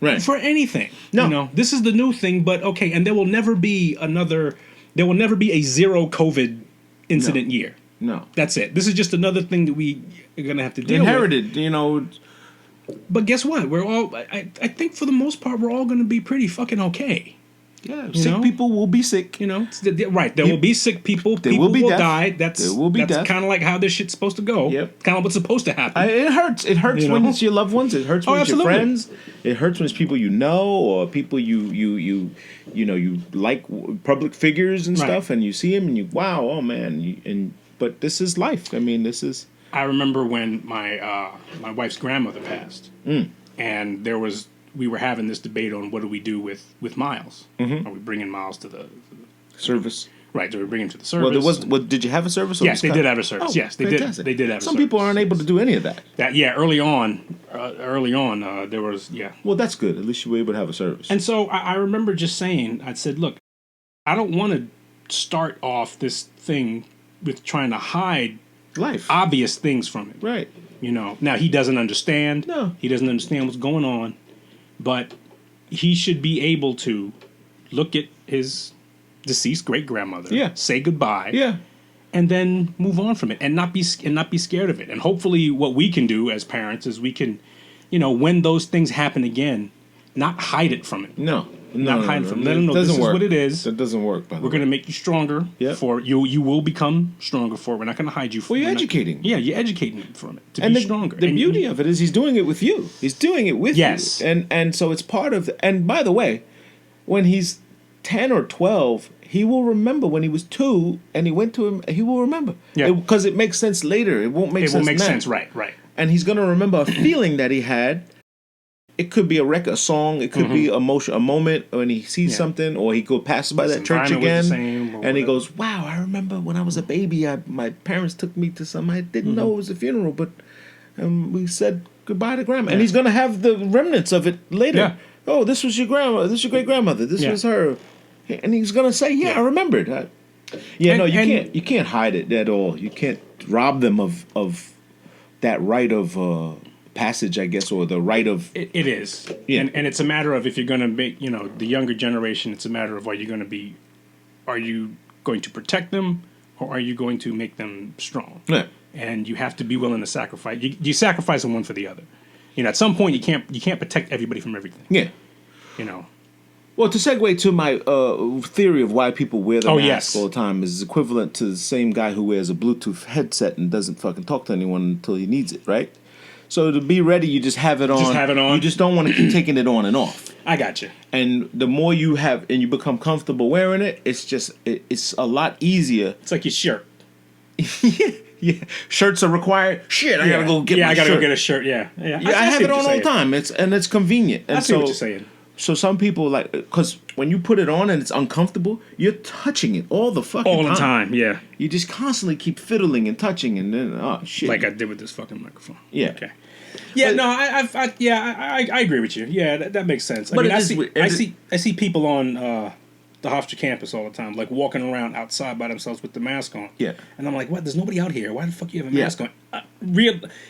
Right. For anything. No. You know, this is the new thing, but okay, and there will never be a zero COVID incident year. No. That's it. This is just another thing that we are going to have to deal Inherited, you know. with. But guess what? We're all, I think for the most part, we're all going to be pretty fucking okay. Yeah, You sick know? people will be sick. You know, right? There will be sick people. There People will be death. die. There will be that's death. kind of like how this shit's supposed to go. Yep. Kind of what's supposed to happen. It hurts. It hurts You when know? it's your loved ones. It hurts when it's your absolutely. friends. It hurts when it's people you know or people you like, public figures and Right. stuff, and you see them and you oh man, but this is life. I mean, this is. I remember when my wife's grandmother passed, and we were having this debate on what do we do with Miles? Mm-hmm. Are we bringing Miles to the Service. right? Do we bring him to the service? Well, there was. What did you have a service? Or Yes, was they it did cut? have a service. Oh, Yes, they fantastic. did. They did have. Some a people service. aren't able to do any of that. That early on, there was Well, that's good. At least you were able to have a service. And so I remember just saying, I said, look, I don't want to start off this thing with trying to hide life. obvious things from him. Right. You know, now he doesn't understand. No. He doesn't understand what's going on, but he should be able to look at his deceased great grandmother, Yeah. say goodbye, Yeah. and then move on from it, and not be scared of it. And hopefully, what we can do as parents is we can, when those things happen again, not hide it from it. No. Not hide from. Let them know this is what it is. That doesn't work. We're going to make you stronger Yeah. for you. You will become stronger for it. We're not going to hide you. Well, you're we're not- educating. Yeah, you're educating them from it to and be the, stronger. The And- beauty of it is he's doing it with you. He's doing it with Yes. you. And so it's part of. And by the way, when he's 10 or 12, he will remember when he was 2 and he went to him. He will remember. Yeah. Because it makes sense later. It won't make It sense. will make now. sense. Right. Right. And he's going to remember a feeling that he had. It could be a record, a song. It could be a moment when he sees Yeah. something, or he could pass by His that church environment again, was the same, or and he whatever. goes, "Wow, I remember when I was a baby. My parents took me to some. I didn't know it was a funeral, but we said goodbye to grandma." And he's gonna have the remnants of it later. Yeah. Oh, this was your grandma. This was your great grandmother. This Yeah. was her, and he's gonna say, "Yeah, Yeah. I remembered." And- No, you and- can't. You can't hide it at all. You can't rob them of that rite of passage, I guess, or the rite of. It is. Yeah. And it's a matter of if you're going to make, the younger generation, it's a matter of are you going to protect them or are you going to make them strong? Yeah. And you have to be willing to sacrifice. You sacrifice one for the other. At some point you can't protect everybody from everything. Yeah. Well, to segue to my theory of why people wear the mask yes. all the time is equivalent to the same guy who wears a Bluetooth headset and doesn't fucking talk to anyone until he needs it, right? So to be ready, you just have it on. Just have it on. You just don't want to keep taking it on and off. I got you. And the more you have and you become comfortable wearing it, it's a lot easier. It's like your shirt. Yeah, shirts are required. Shit, I gotta go get. I gotta shirt. go get a shirt. Yeah. Yeah, I have see it what on you're all the saying. time. It's convenient. And I see what you're saying. So some people because when you put it on and it's uncomfortable, you're touching it all the fucking All the time, yeah. You just constantly keep fiddling and touching, and then shit. Like I did with this fucking microphone. Yeah. Okay. Yeah, But- no, I agree with you. Yeah, that makes sense. But I see people on the Hofstra campus all the time, like walking around outside by themselves with the mask on. Yeah. And I'm like, what? There's nobody out here. Why the fuck you have a Yeah. mask on?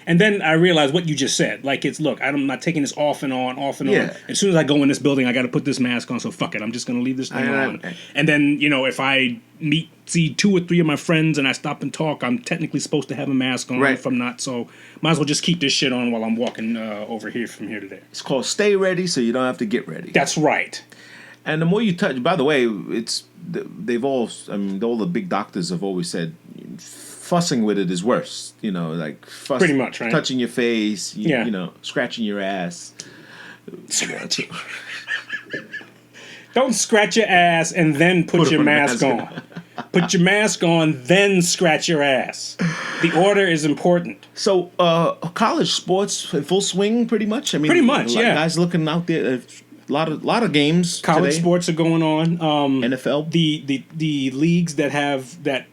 And then I realized what you just said. Like, look, I'm not taking this off and on. Yeah. As soon as I go in this building, I got to put this mask on. So fuck it, I'm just gonna leave this thing on. I- And then if I see 2 or 3 of my friends and I stop and talk, I'm technically supposed to have a mask on. Right. If I'm not, so might as well just keep this shit on while I'm walking over here from here to there. It's called stay ready, so you don't have to get ready. That's right. And the more you touch, by the way, all the big doctors have always said, fussing with it is worse. Pretty much, right? Touching your face, Yeah. scratching your ass. Scratch it. Don't scratch your ass and then put your mask on. Put your mask on, then scratch your ass. The order is important. So, college sports in full swing, pretty much. I mean, Pretty much, a lot of yeah. Guys looking out there, a lot of games. College today. sports are going on. NFL. The leagues that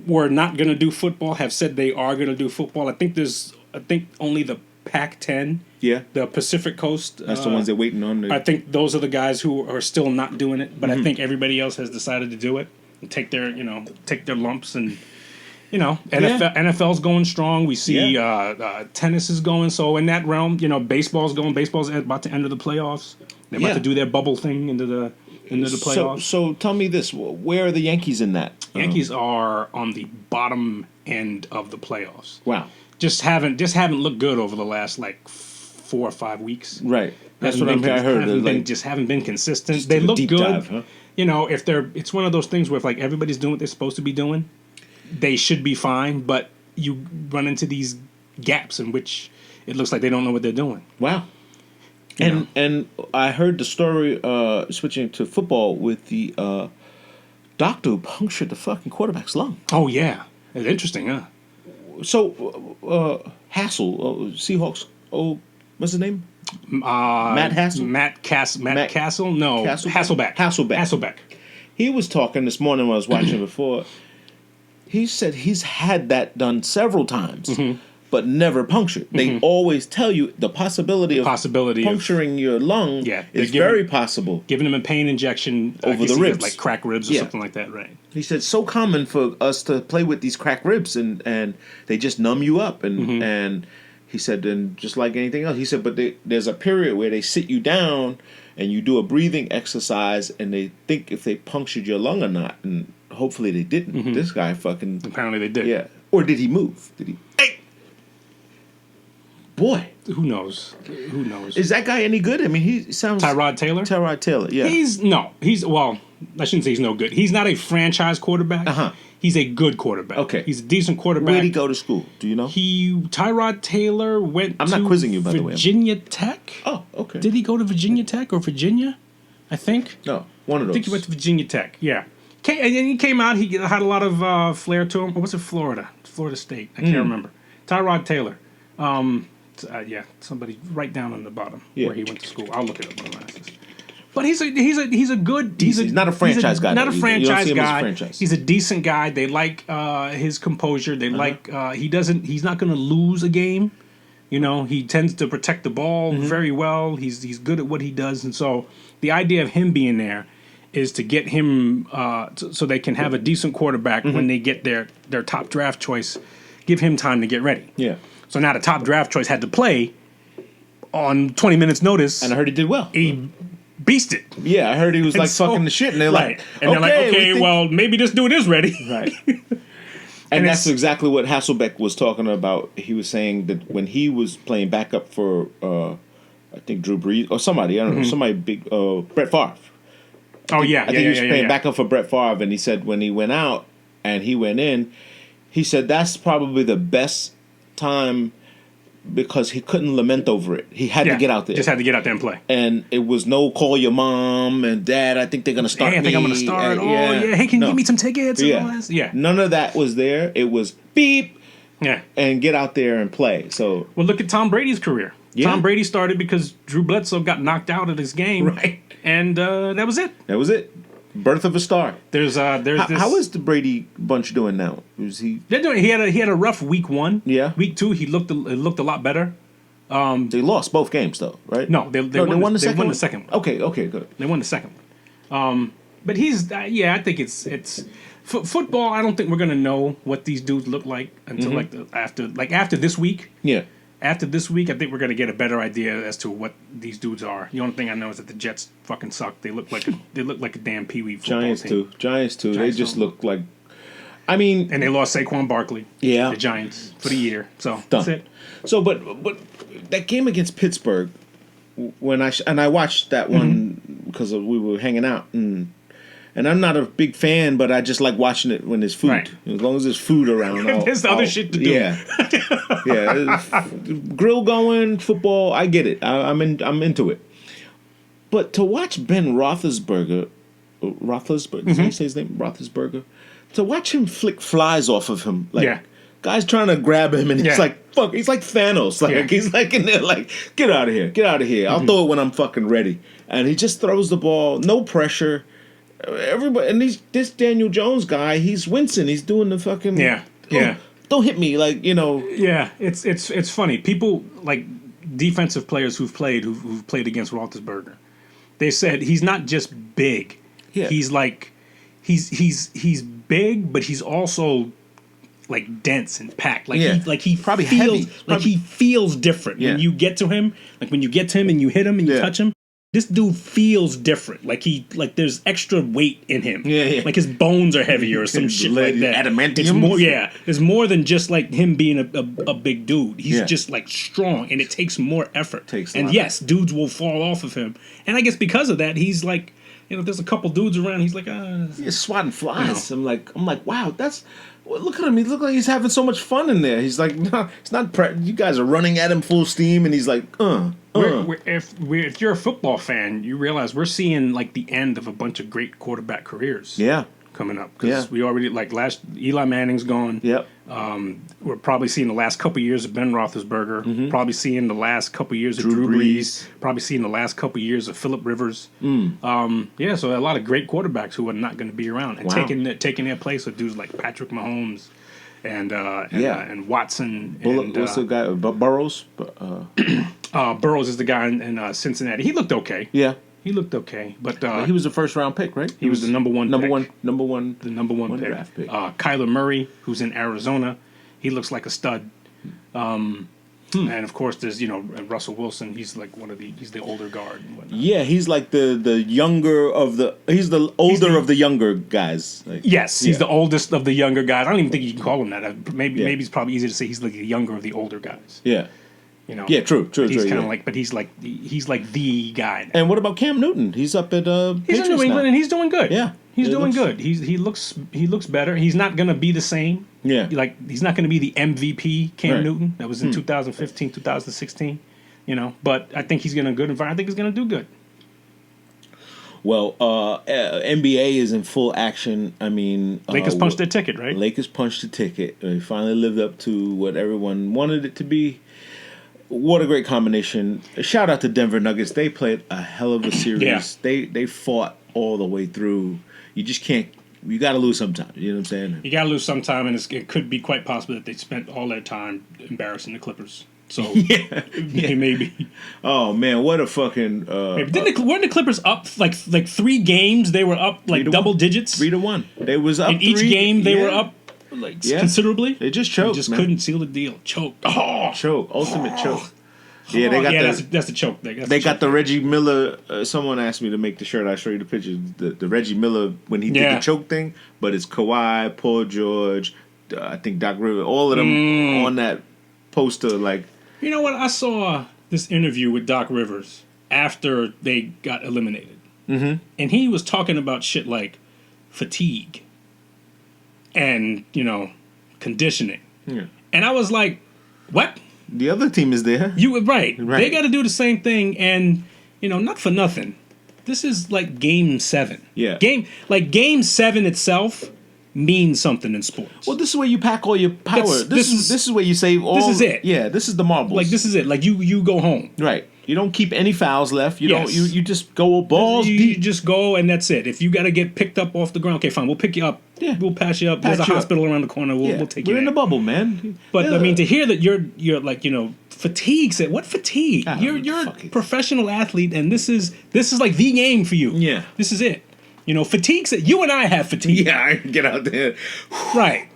were not going to do football have said they are going to do football. I think only the Pac-10. Yeah. The Pacific Coast. That's the ones they're waiting on. I think those are the guys who are still not doing it, but I think everybody else has decided to do it and take their lumps and. NFL's going strong. We see tennis is going. So in that realm, baseball's going. Baseball's about to enter the playoffs. They're about to do their bubble thing into the playoffs. So tell me this: where are the Yankees in that? Yankees are on the bottom end of the playoffs. Wow. Just haven't looked good over the last 4 or 5 weeks. Right. That's what I heard. Just haven't been consistent. They look good. Dive, huh? It's one of those things where if everybody's doing what they're supposed to be doing, they should be fine, but you run into these gaps in which it looks like they don't know what they're doing. Wow. And I heard the story, switching to football, with the doctor who punctured the fucking quarterback's lung. Oh, yeah. It's interesting, huh? So, Hassel, Seahawks, what's his name? Matt Hassel? Matt Castle? No. Hasselbeck. Hasselbeck. He was talking this morning when I was watching before. He said he's had that done several times, but never punctured. They always tell you the possibility of puncturing your lung is very possible. Giving him a pain injection over the ribs. Like crack ribs or something like that, right? He said it's so common for us to play with these cracked ribs and they just numb you up. And he said, and just like anything else, he said, but there's a period where they sit you down and you do a breathing exercise and they think if they punctured your lung or not. And hopefully they didn't. This guy fucking... Apparently they did. Yeah. Or did he move? Did he... Hey! Boy. Who knows? Is that guy any good? I mean, he sounds... Tyrod Taylor, yeah. Well, I shouldn't say he's no good. He's not a franchise quarterback. He's a good quarterback. Okay. He's a decent quarterback. Where did he go to school? Do you know? Tyrod Taylor went I'm not quizzing you, by the way. Virginia Tech. Oh, okay. Did he go to Virginia Tech or Virginia? I think. No, one of those. I think he went to Virginia Tech, yeah. And then he came out, he had a lot of flair to him. Or was it Florida? Florida State. I can't remember. Tyrod Taylor. Somebody right down on the bottom where he went to school. I'll look it up on my glasses. But he's not a franchise guy. Not a franchise guy. Franchise. He's a decent guy. They like his composure. They like he's not going to lose a game. He tends to protect the ball very well. He's good at what he does, and so the idea of him being there is to get him so they can have a decent quarterback when they get their top draft choice. Give him time to get ready. Yeah. So now the top draft choice had to play on 20 minutes notice. And I heard he did well. He beasted. Yeah, I heard he was fucking the shit. And they're like, well, maybe this dude is ready. Right. And that's exactly what Hasselbeck was talking about. He was saying that when he was playing backup for, I think, Drew Brees or somebody, I don't know, somebody big, Brett Favre. Oh, yeah. I think he was playing backup for Brett Favre, and he said when he went out and he went in, he said that's probably the best time because he couldn't lament over it. He had to get out there. Just had to get out there and play. And it was no call your mom and dad, I think they're going to start me. I think I'm going to start. Hey, can you give me some tickets? Yeah. None of that was there. It was beep. Yeah. And get out there and play. So, well, look at Tom Brady's career. Yeah. Tom Brady started because Drew Bledsoe got knocked out of his game. Right. And that was it. That was it. Birth of a star. There's this. How is the Brady bunch doing now? Is he? They're doing. He had a rough week 1. Yeah. Week 2, he looked a lot better. They lost both games though, right? No, they won the second. They won the second one. Okay, good. They won the second one. But he's I think it's football. I don't think we're gonna know what these dudes look like until after this week. Yeah. After this week, I think we're going to get a better idea as to what these dudes are. The only thing I know is that the Jets fucking suck. They look like a damn peewee football team. Giants too. They just look like. I mean, and they lost Saquon Barkley. Yeah, the Giants for the year. So done. That's it. So, but that game against Pittsburgh, when I watched that one because we were hanging out and I'm not a big fan, but I just like watching it when there's food. Right. As long as there's food around. There's other shit to do. Yeah. Grill going, football, I get it. I'm into it. But to watch Ben Roethlisberger, did you say his name? Roethlisberger? To watch him flick flies off of him. Guy's trying to grab him and he's like, fuck, he's like Thanos. He's like in there like, get out of here. I'll throw it when I'm fucking ready. And he just throws the ball, no pressure. Everybody, and this Daniel Jones guy, he's wincing. He's doing the fucking don't hit me, like, you know. Yeah, it's funny. People like defensive players who've played against Roethlisberger. They said he's not just big. Yeah. He's like he's big, but he's also like dense and packed. Like he Probably feels heavy. like he feels different when you get to him. Like when you get to him and you hit him and you touch him. This dude feels different. Like there's extra weight in him. Yeah. Like his bones are heavier or some shit like that. Adamantium. It's more, it's more than just like him being a big dude. He's just like strong, and it takes more effort. And yes, dudes will fall off of him. And I guess because of that, he's like, there's a couple dudes around. He's like, he's swatting flies. I'm like, wow, look at him. He looks like he's having so much fun in there. He's like, no, it's not. You guys are running at him full steam, and he's like, If you're a football fan, you realize we're seeing like the end of a bunch of great quarterback careers. Yeah. Coming up, because we already Eli Manning's gone. Yep. We're probably seeing the last couple years of Ben Roethlisberger. Probably seeing the last couple years of Drew Brees. Probably seeing the last couple years of Phillip Rivers. So a lot of great quarterbacks who are not going to be around and taking their place with dudes like Patrick Mahomes and Watson. What's the guy? Burrows. Burrows is the guy in Cincinnati. He looked okay. Yeah. He looked okay, but he was the first round pick, right? He was the number one pick. Number one pick. Draft pick. Kyler Murray, who's in Arizona, he looks like a stud. And of course, there's Russell Wilson. He's like he's the older guard and whatnot. Yeah, he's like the younger of the. He's the older of the younger guys. Like, yes, he's the oldest of the younger guys. I don't even think you can call him that. Maybe it's probably easier to say he's like the younger of the older guys. Yeah. Yeah, true. He's kind of like, but he's like the guy now. And what about Cam Newton? He's up at he's in New England now. And he's doing good. Yeah, he's doing good. He looks better. He's not gonna be the same. Yeah, like he's not gonna be the MVP Cam Newton that was in 2015, 2016. But I think he's gonna good environment. I think he's gonna do good. Well, NBA is in full action. I mean, Lakers punched their ticket, right? Lakers punched the ticket. They finally lived up to what everyone wanted it to be. What a great combination. Shout out to Denver Nuggets. They played a hell of a series. They fought all the way through. You just can't. You got to lose sometime. You know what I'm saying? You got to lose sometime, and it could be quite possible that they spent all their time embarrassing the Clippers. So maybe. Oh man, what a fucking. Weren't the Clippers up like 3 games? They were up like double digits. 3-1. They was up in each game. They were up. Considerably. They just choked. They just couldn't seal the deal. Choke. Choke. Ultimate choke. Yeah, they got that's the choke. They got the Reggie Miller. Someone asked me to make the shirt. I'll show you the picture. The Reggie Miller when he did the choke thing. But it's Kawhi, Paul George, I think Doc Rivers, all of them on that poster. Like, you know what? I saw this interview with Doc Rivers after they got eliminated, and he was talking about shit like fatigue. And, conditioning. Yeah. And I was like, what? The other team is there. You were right. They got to do the same thing. And, not for nothing. This is like Game 7. Yeah. Game 7 itself means something in sports. Well, this is where you pack all your power. This is where you save all. This is it. Yeah, this is the marbles. Like, this is it. Like, you go home. Right. You don't keep any fouls left. You don't. You just go balls deep. You just go, and that's it. If you got to get picked up off the ground, okay, fine. We'll pick you up. Yeah. We'll patch you up. There's a hospital around the corner. We'll take you. We're in the bubble, man. But I mean, to hear that you're like fatigue. What fatigue? You're a professional athlete, and this is like the game for you. Yeah. This is it. Fatigue. You and I have fatigue. Yeah, I get out there. Right.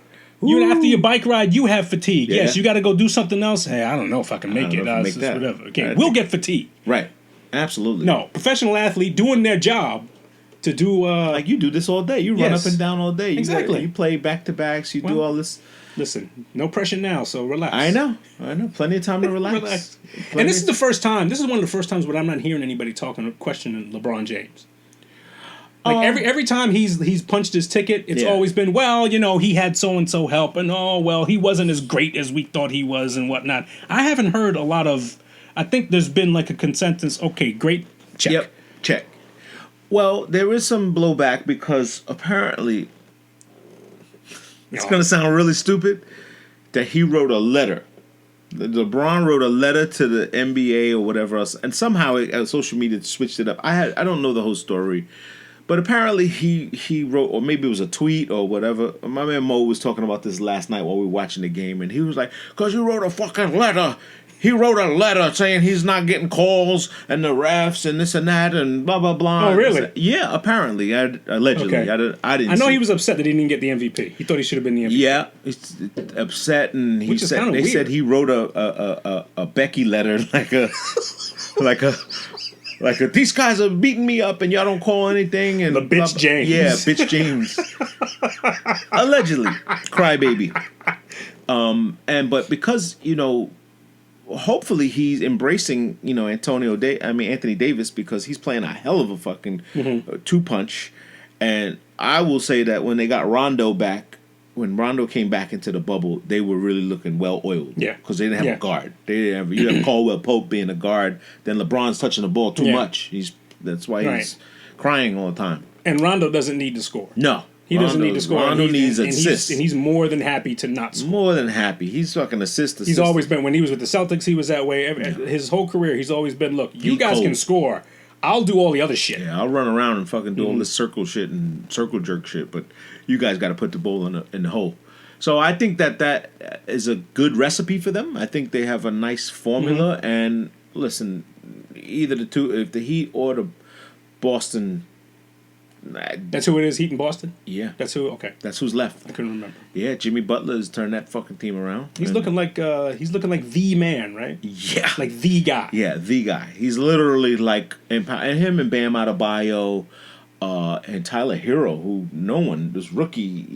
After your bike ride, you have fatigue. Yeah. Yes, you got to go do something else. Hey, I don't know if I can make it. Whatever. Okay, we'll get fatigue. Right. Absolutely. No, professional athlete doing their job to do. Like you do this all day. You run up and down all day. Exactly. You play back to backs. You do all this. Listen, no pressure now, so relax. I know. Plenty of time to relax. And this is the first time. This is one of the first times where I'm not hearing anybody questioning LeBron James. Like every time he's punched his ticket, it's always been, well, he had so and so help, and he wasn't as great as we thought he was, and whatnot. I haven't heard a lot of. I think there's been like a consensus. Okay, great, check. Yep, check. Well, there is some blowback because apparently, it's going to sound really stupid, that he wrote a letter. LeBron wrote a letter to the NBA or whatever else, and somehow social media switched it up. I don't know the whole story. But apparently he wrote, or maybe it was a tweet or whatever. My man Mo was talking about this last night while we were watching the game, and he was like, "Cause you wrote a fucking letter." He wrote a letter saying he's not getting calls and the refs and this and that and blah blah blah. Oh, really? Yeah, apparently, allegedly. Okay. I didn't. I know see he was upset that he didn't get the MVP. He thought he should have been the MVP. Yeah, he's upset, and he Which is said kinda they weird. said he wrote a Becky letter like a these guys are beating me up and y'all don't call anything and The bitch James. Yeah, bitch James. Allegedly, crybaby. But because hopefully he's embracing Anthony Davis, because he's playing a hell of a fucking two punch. And I will say that when they got Rondo back, when Rondo came back into the bubble, they were really looking well oiled. Yeah, because they didn't have a guard. They didn't have, you have Caldwell Pope being a guard. Then LeBron's touching the ball too much. That's why he's crying all the time. And Rondo doesn't need to score. No. He doesn't need to score. Rondo needs assists. And he's more than happy to not score. More than happy. He's fucking assist. He's always been, when he was with the Celtics, he was that way. His whole career, he's always been, look, you guys can score. I'll do all the other shit. Yeah, I'll run around and fucking do all this circle shit and circle jerk shit, but you guys got to put the ball in the hole. So I think that is a good recipe for them. I think they have a nice formula. And listen, either the two, if the Heat or the Boston. That's who it is, Heat in Boston? Yeah. That's who, okay. That's who's left. I couldn't remember. Yeah, Jimmy Butler has turned that fucking team around. He's looking like the man, right? Yeah. Like the guy. Yeah, the guy. He's literally like, and him and Bam Adebayo and Tyler Hero, who this rookie,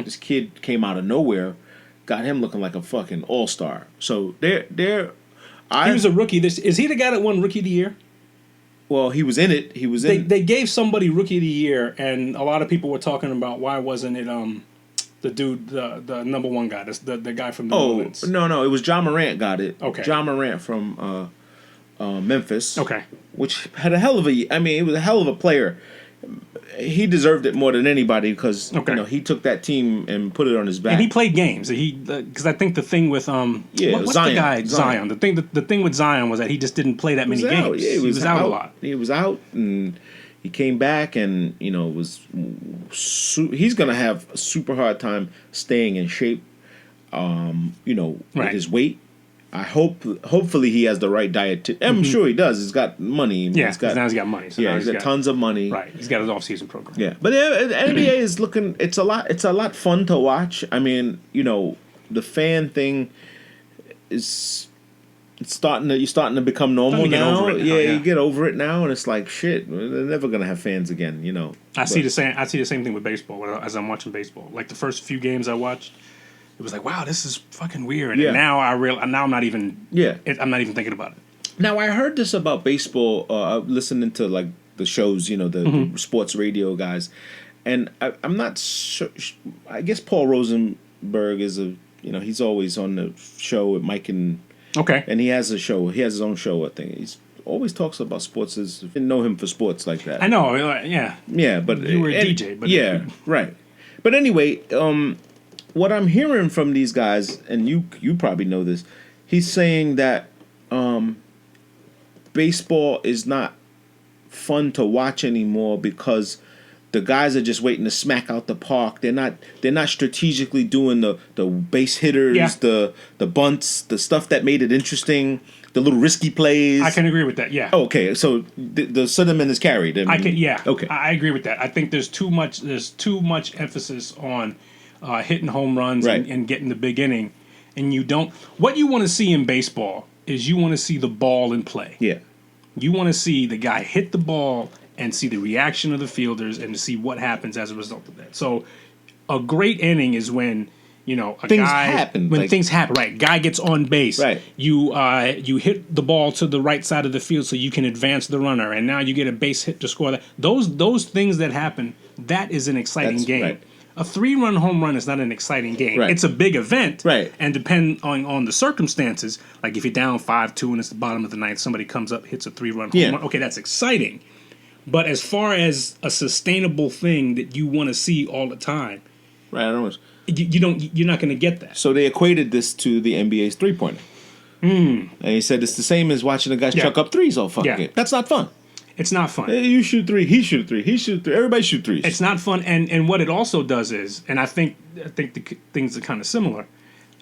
this kid came out of nowhere, got him looking like a fucking all-star. So he was a rookie. Is he the guy that won Rookie of the Year? Well, he was in it. He was in. They gave somebody Rookie of the Year, and a lot of people were talking about why wasn't it the dude, the number one guy, the guy from New Orleans. No, it was John Morant got it. Okay. John Morant from Memphis. Okay. Which had it was a hell of a player. He deserved it more than anybody because he took that team and put it on his back. And he played games. Because I think the thing with what's Zion. the guy Zion. The thing with Zion was that he just didn't play that many games. Yeah, he was out a lot. He was out, and he came back, and he's gonna have a super hard time staying in shape. With his weight. Hopefully he has the right diet. I'm sure he does. He's got money. Yeah, now he's got money. So he's got tons of money. Right, he's got his off-season program. Yeah, but the NBA is looking. It's a lot fun to watch. I mean, the fan thing is. You're starting to become normal now. You get over it now, and it's like shit. They're never gonna have fans again. I see the same thing with baseball as I'm watching baseball. Like the first few games I watched, it was like, wow, this is fucking weird. And now I'm not even. Yeah. I'm not even thinking about it. Now I heard this about baseball. Listening to like the shows, the sports radio guys, and I'm not sure. I guess Paul Rosenberg is he's always on the show with Mike and. Okay. And he has a show. He has his own show, I think. He's always talks about sports. I didn't know him for sports like that. I know, yeah. Yeah, but... You were a DJ. But yeah, right. But anyway, what I'm hearing from these guys, and you probably know this, he's saying that baseball is not fun to watch anymore because... the guys are just waiting to smack out the park. They're not strategically doing the base hitters, the bunts, the stuff that made it interesting, the little risky plays. I can agree with that. Yeah. Okay, so the sentiment is carried. Okay. I agree with that. I think there's too much emphasis on hitting home runs and getting the big inning, and you don't. What you want to see in baseball is you want to see the ball in play. Yeah. You want to see the guy hit the ball and see the reaction of the fielders and to see what happens as a result of that. So a great inning is when, things happen. When things happen, right. Guy gets on base. Right. You hit the ball to the right side of the field so you can advance the runner, and now you get a base hit to score that. Those things that happen, that is an exciting game. Right. A 3-run home run is not an exciting game. Right. It's a big event. Right. And depend on the circumstances, like if you're down 5-2 and it's the bottom of the ninth, somebody comes up, hits a 3-run home run. Okay, that's exciting. But as far as a sustainable thing that you want to see all the time, right? I don't know. You're not going to get that. So they equated this to the NBA's 3-pointer. And he said it's the same as watching the guys chuck up threes all fucking game. That's not fun. It's not fun. Hey, you shoot three, he shoot three, he shoot three. Everybody shoot threes. It's not fun, and what it also does is, and I think the things are kind of similar.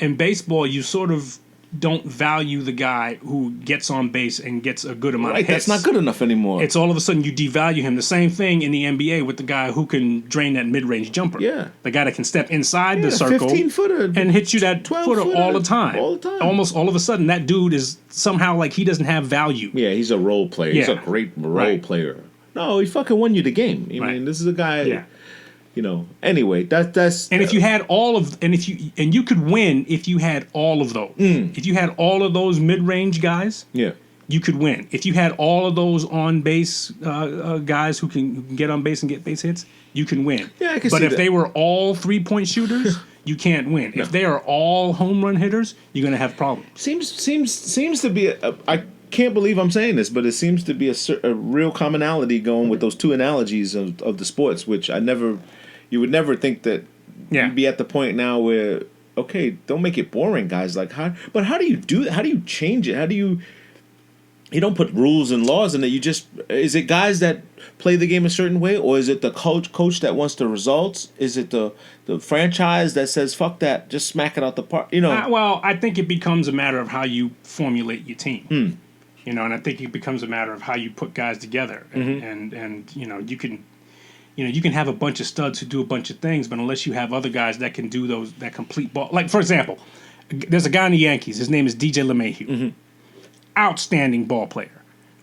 In baseball, you sort of don't value the guy who gets on base and gets a good amount of hits. That's not good enough anymore. It's all of a sudden you devalue him. The same thing in the NBA with the guy who can drain that mid-range jumper. Yeah. The guy that can step inside the circle 15-footer, and hit you that 12-footer all the time. All the time. Almost all of a sudden, that dude is somehow like he doesn't have value. Yeah, he's a role player. He's a Yeah. great role Right. player. No, he fucking won you the game. I Right. mean, this is a guy. Yeah. You know. Anyway, that's. And if you had all of, and you could win if you had all of those. If you had all of those mid-range guys, Yeah. you could win. If you had all of those on base guys who can get on base and get base hits, you can win. Yeah, I can But see if that. they were all 3-point shooters, you can't win. If they are all home run hitters, you're going to have problems. Seems to be. I can't believe I'm saying this, but it seems to be a real commonality going with those two analogies of the sports, which you would never think that Yeah. you'd be at the point now where, okay, don't make it boring, guys. Like how do you do that? How do you change it? How do you don't put rules and laws in it. You just, is it guys that play the game a certain way, or is it the coach that wants the results? Is it the franchise that says fuck that, just smack it out the park? You know, Well, I think it becomes a matter of how you formulate your team. You know, and I think it becomes a matter of how you put guys together. And you know, you can have a bunch of studs who do a bunch of things, but unless you have other guys that can do that complete ball. Like, for example, there's a guy in the Yankees. His name is DJ LeMahieu. Outstanding ball player.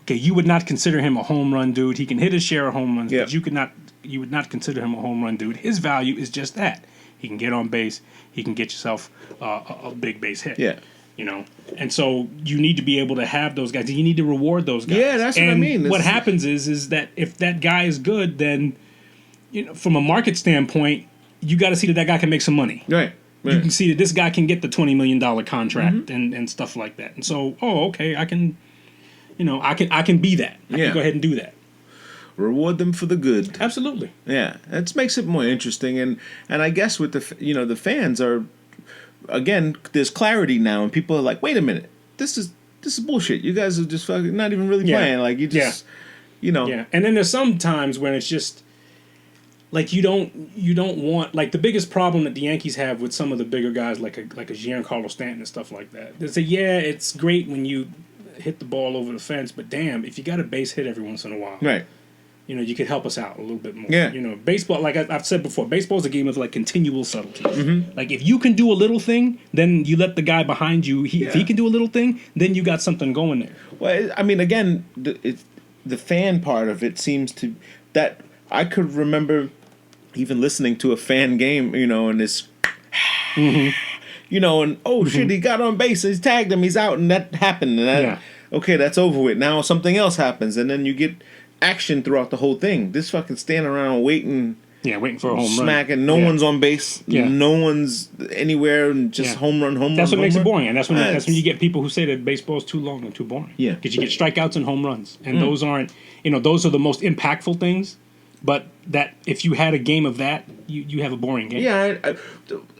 Okay, you would not consider him a home run dude. He can hit his share of home runs, but you would not consider him a home run dude. His value is just that. He can get on base. He can get yourself a big base hit. Yeah. You know, and so you need to be able to have those guys. You need to reward those guys. Yeah, that's what I mean. What happens is that if that guy is good, then, you know, from a market standpoint, you got to see that guy can make some money. Right. You can see that this guy can get the $20 million contract and stuff like that. And so, okay, I can, you know, I can be that. I can go ahead and do that. Reward them for the good. Absolutely. Yeah, it makes it more interesting, and I guess with the fans are, again, there's clarity now, and people are like, wait a minute, this is bullshit. You guys are just fucking not even really playing. Like you just, you know. Yeah, and then there's some times when it's just like you don't want, like, the biggest problem that the Yankees have with some of the bigger guys like a Giancarlo Stanton and stuff like that. They say, yeah, it's great when you hit the ball over the fence, but damn, if you got a base hit every once in a while, Right. you know, you could help us out a little bit more. Yeah. You know, baseball, like I've said before, baseball is a game of like continual subtleties. Like if you can do a little thing, then you let the guy behind you. If he can do a little thing, then you got something going there. Well, I mean, again, the fan part of it seems to that I could remember even listening to a fan game, you know, and this, you know, and shit, he got on base, he's tagged him, he's out, and that happened, and that, okay, that's over with. Now something else happens, and then you get action throughout the whole thing. This fucking standing around waiting. Yeah, waiting for a home run. Smacking. No one's on base. Yeah. No one's anywhere, and just home run. That's what makes it boring, and that's when That's- you get people who say that baseball is too long and too boring. Yeah. Because you get strikeouts and home runs, and those aren't, you know, those are the most impactful things. But that if you had a game of that, you have a boring game. Yeah,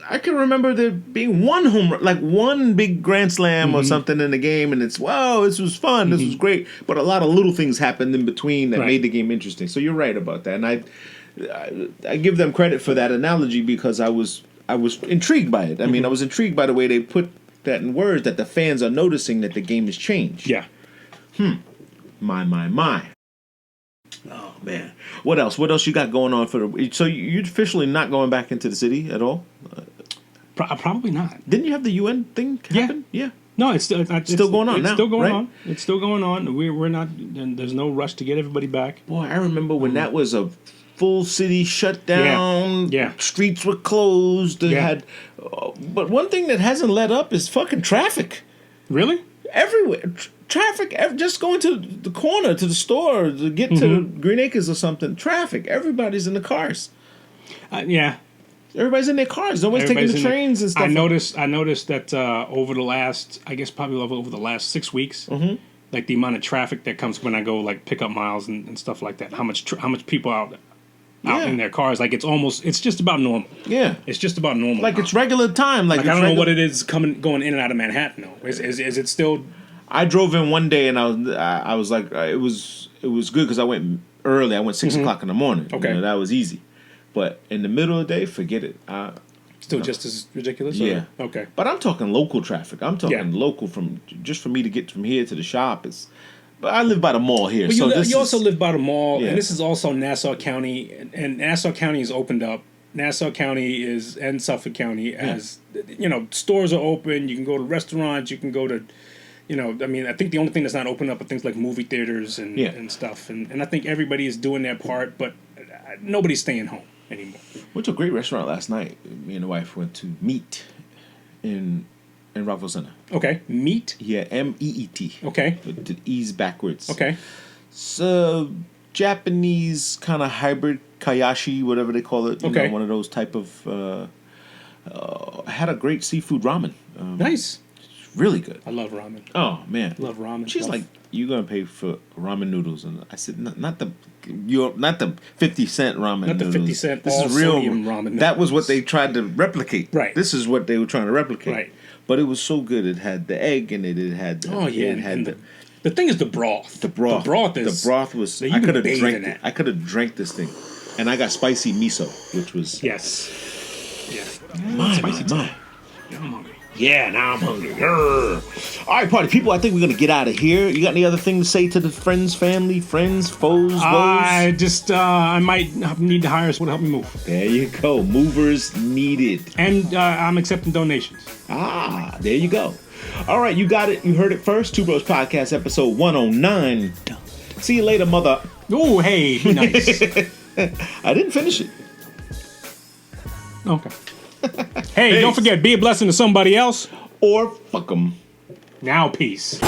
I can remember there being one home run, like one big grand slam or something in the game, and it's, wow, this was fun, this was great. But a lot of little things happened in between that made the game interesting. So you're right about that, and I give them credit for that analogy because I was intrigued by it. I mean, I was intrigued by the way they put that in words, that the fans are noticing that the game has changed. Yeah. My. Oh man, what else? What else you got going on for the? So you're officially not going back into the city at all? Probably not. Didn't you have the UN thing happen? Yeah. No, it's still going on it's now, still going right? on. It's still going on. We're not. And there's no rush to get everybody back. Boy, I remember when that was a full city shut down. Yeah. Streets were closed. They had. But one thing that hasn't let up is fucking traffic. Really? Everywhere. Traffic, just going to the corner, to the store, to get to Green Acres or something. Traffic. Everybody's in the cars. Yeah. Everybody's in their cars. Nobody's taking the trains and stuff. I noticed that over the last, I guess probably over the last 6 weeks, like the amount of traffic that comes when I go like pick up miles and stuff like that. How much people out in their cars? Like it's just about normal. Yeah. It's just about normal. Like now. it's regular time. Like I don't know what it is going in and out of Manhattan though. Is it still? I drove in one day and I was like, it was good because I went early. I went 6 o'clock in the morning. Okay. You know, that was easy. But in the middle of the day, forget it. Still just as ridiculous? Yeah. Or? Okay. But I'm talking local traffic. I'm talking local just for me to get from here to the shop. But I live by the mall here. But so you also live by the mall, Yeah. and this is also Nassau County, and Nassau County is opened up. Nassau County and Suffolk County as stores are open. You can go to restaurants. You can go to, I think the only thing that's not open up are things like movie theaters and stuff. And I think everybody is doing their part, but nobody's staying home anymore. Went to a great restaurant last night. Me and the wife went to Meat in Rockville Center. Okay, Meat. Yeah, MEET. Okay. With the E's backwards. Okay. So Japanese kind of hybrid kayashi, whatever they call it. You know, one of those type of. Had a great seafood ramen. Nice. Really good. I love ramen. Oh man, Love ramen. She's like, "You gonna pay for ramen noodles?" And I said, "Not the 50-cent ramen. Not the noodles. 50-cent This is all real sodium ramen That was noodles. what they tried to replicate. Right. This is what they were trying to replicate. Right. But it was so good. It had the egg in it. It had The thing is the broth. the broth. The broth was. You I can could have bathe drank in it. it. I could have drank this thing, and I got spicy miso, which was Yes. Yeah. my. Yeah, I'm hungry. Yeah, now I'm hungry. Grr. All right, party people. I think we're gonna get out of here. You got any other thing to say to the friends, family, friends, foes, woes? I just I might need to hire someone to help me move. There you go. Movers needed. And I'm accepting donations. There you go. All right, you got it. You heard it first. Two Bros Podcast, episode 109. See you later, mother. Oh, hey, be nice. I didn't finish it. Okay. Hey, don't forget, be a blessing to somebody else. Or fuck 'em. Now, peace.